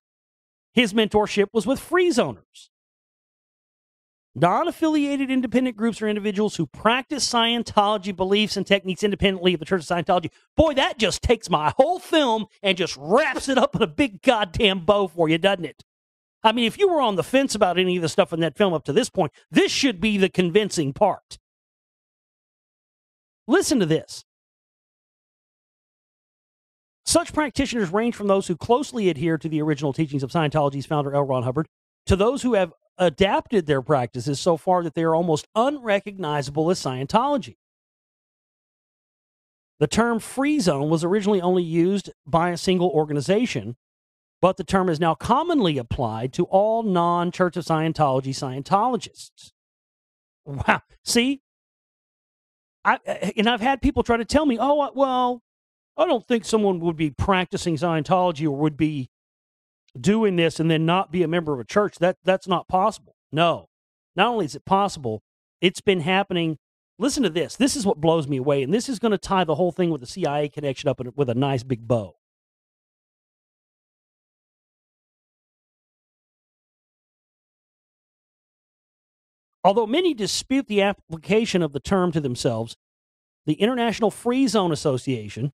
his mentorship was with Free Zoners. Non-affiliated independent groups or individuals who practice Scientology beliefs and techniques independently of the Church of Scientology. Boy, that just takes my whole film and just wraps it up in a big goddamn bow for you, doesn't it? I mean, if you were on the fence about any of the stuff in that film up to this point, this should be the convincing part. Listen to this. Such practitioners range from those who closely adhere to the original teachings of Scientology's founder, L. Ron Hubbard, to those who have adapted their practices so far that they are almost unrecognizable as Scientology. The term free zone was originally only used by a single organization, but the term is now commonly applied to all non-Church of Scientology Scientologists. Wow. See? I've had people try to tell me, oh, well, I don't think someone would be practicing Scientology or would be doing this and then not be a member of a church. That's not possible. No. Not only is it possible, it's been happening. Listen to this. This is what blows me away, and this is going to tie the whole thing with the CIA connection up with a nice big bow. Although many dispute the application of the term to themselves, the International Free Zone Association,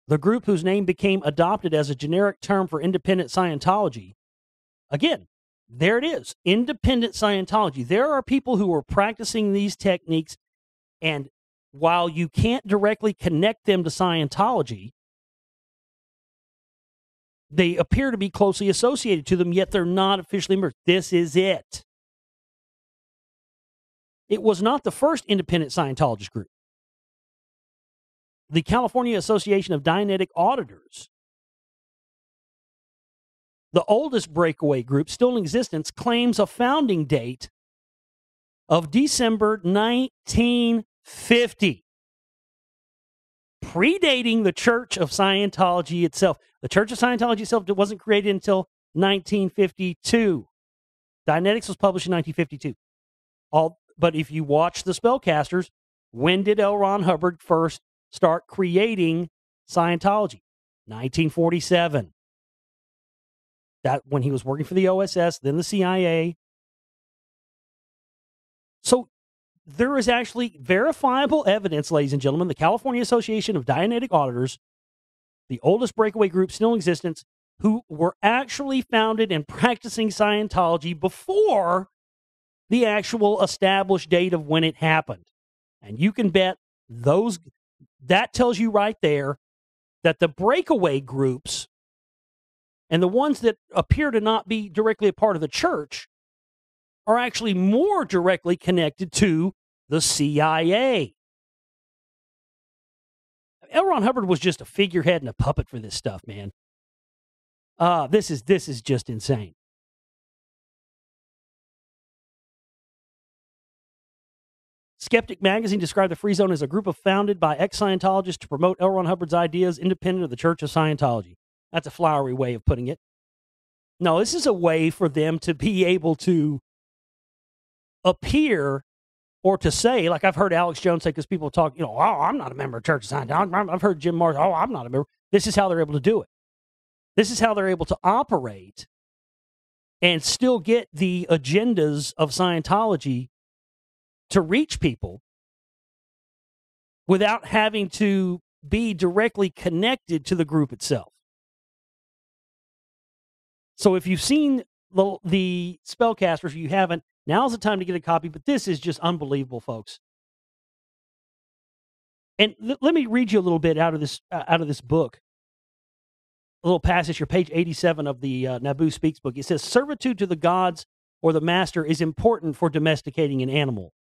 the group whose name became adopted as a generic term for independent Scientology, again, there it is, independent Scientology. There are people who are practicing these techniques, and while you can't directly connect them to Scientology, they appear to be closely associated to them, yet they're not officially members. This is it. It was not the first independent Scientologist group. The California Association of Dianetic Auditors, the oldest breakaway group still in existence, claims a founding date of December 1950, predating the Church of Scientology itself. The Church of Scientology itself wasn't created until 1952. Dianetics was published in 1952. But if you watch the Spellcasters, when did L. Ron Hubbard first start creating Scientology? 1947. That when he was working for the OSS, then the CIA. So there is actually verifiable evidence, ladies and gentlemen. The California Association of Dianetic Auditors, the oldest breakaway group still in existence, who were actually founded and practicing Scientology before the actual established date of when it happened. And you can bet that tells you right there that the breakaway groups and the ones that appear to not be directly a part of the church are actually more directly connected to the CIA. L. Ron Hubbard was just a figurehead and a puppet for this stuff, man. This is just insane. Skeptic Magazine described the Free Zone as a group founded by ex-Scientologists to promote L. Ron Hubbard's ideas independent of the Church of Scientology. That's a flowery way of putting it. No, this is a way for them to be able to appear or to say, like I've heard Alex Jones say, because people talk, oh, I'm not a member of Church of Scientology. I've heard Jim Mars, oh, I'm not a member. This is how they're able to do it. This is how they're able to operate and still get the agendas of Scientology to reach people without having to be directly connected to the group itself. So if you've seen the Spellcasters, if you haven't, now's the time to get a copy, but this is just unbelievable, folks. And let me read you a little bit out of this book. A little passage here, page 87 of the Naboo Speaks book. It says, servitude to the gods or the master is important for domesticating an animal.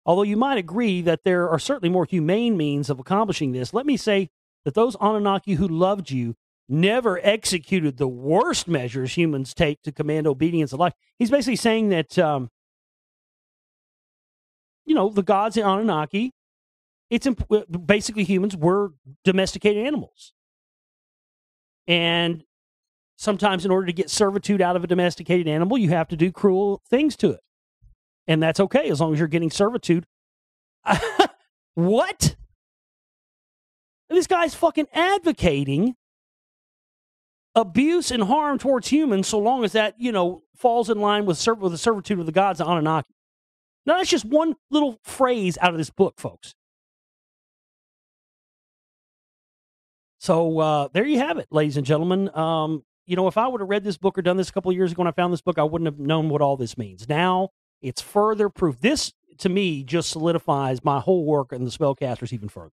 Although you might agree that there are certainly more humane means of accomplishing this, let me say that those Anunnaki who loved you never executed the worst measures humans take to command obedience of life. He's basically saying that, the gods and Anunnaki, basically humans were domesticated animals. And sometimes in order to get servitude out of a domesticated animal, you have to do cruel things to it. And that's okay, as long as you're getting servitude. What? This guy's fucking advocating abuse and harm towards humans so long as that, falls in line with the servitude of the gods of Anunnaki. Now, that's just one little phrase out of this book, folks. So there you have it, ladies and gentlemen. If I would have read this book or done this a couple of years ago when I found this book, I wouldn't have known what all this means. Now, it's further proof. This, to me, just solidifies my whole work in the Spellcasters even further.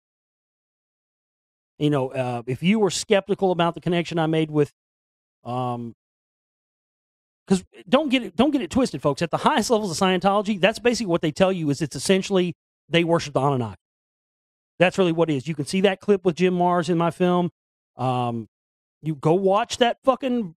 If you were skeptical about the connection I made with, because don't get it twisted, folks. At the highest levels of Scientology, that's basically what they tell you is it's essentially they worship the Anunnaki. That's really what it is. You can see that clip with Jim Mars in my film. You go watch Battlefield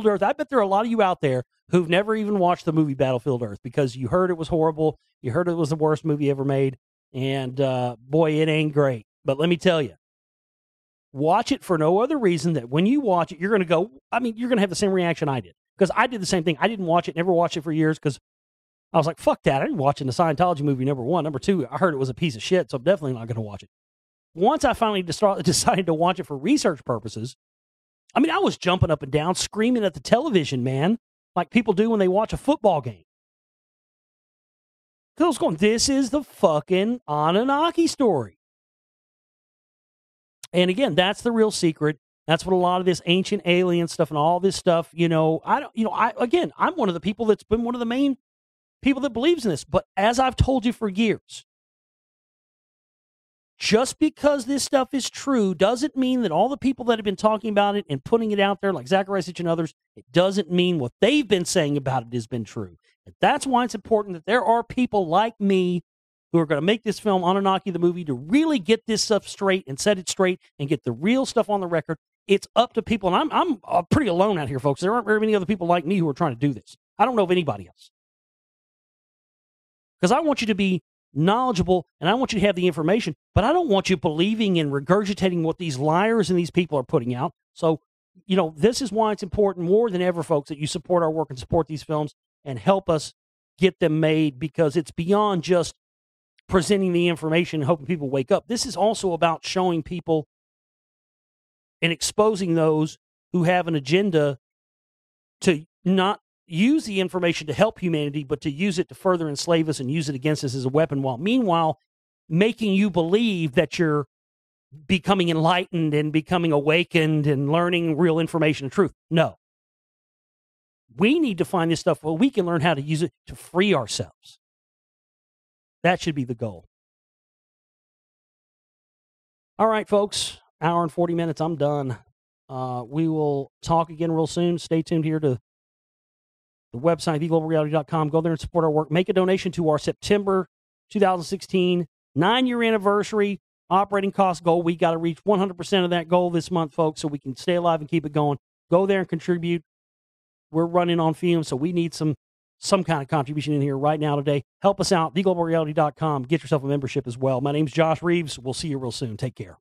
Earth. I bet there are a lot of you out there who've never even watched the movie Battlefield Earth because you heard it was horrible. You heard it was the worst movie ever made. And boy, it ain't great. But let me tell you, watch it for no other reason that when you watch it, you're going to go, you're going to have the same reaction I did. Because I did the same thing. I didn't watch it, never watched it for years because I was like, fuck that. I didn't watch the Scientology movie, number one. Number two, I heard it was a piece of shit, so I'm definitely not going to watch it. Once I finally decided to watch it for research purposes, I was jumping up and down, screaming at the television, man, like people do when they watch a football game. Because I was going, this is the fucking Anunnaki story. And again, that's the real secret. That's what a lot of this ancient alien stuff and all this stuff, I'm one of the people that's been one of the main people that believes in this. But as I've told you for years, just because this stuff is true doesn't mean that all the people that have been talking about it and putting it out there, like Zachariah Sitch and others, it doesn't mean what they've been saying about it has been true. And that's why it's important that there are people like me who are going to make this film, Anunnaki the movie, to really get this stuff straight and set it straight and get the real stuff on the record. It's up to people. And I'm pretty alone out here, folks. There aren't very many other people like me who are trying to do this. I don't know of anybody else. Because I want you to be knowledgeable and I want you to have the information, but I don't want you believing and regurgitating what these liars and these people are putting out. So, this is why it's important more than ever, folks, that you support our work and support these films and help us get them made, because it's beyond just presenting the information and hoping people wake up. This is also about showing people and exposing those who have an agenda to not use the information to help humanity, but to use it to further enslave us and use it against us as a weapon, while meanwhile making you believe that you're becoming enlightened and becoming awakened and learning real information and truth. No. We need to find this stuff where we can learn how to use it to free ourselves. That should be the goal. All right, folks. Hour and 40 minutes. I'm done. We will talk again real soon. Stay tuned here to the website, theglobalreality.com. Go there and support our work. Make a donation to our September 2016 9-year anniversary operating cost goal. We got to reach 100% of that goal this month, folks, so we can stay alive and keep it going. Go there and contribute. We're running on fumes, so we need some kind of contribution in here right now today. Help us out, theglobalreality.com. Get yourself a membership as well. My name's Josh Reeves. We'll see you real soon. Take care.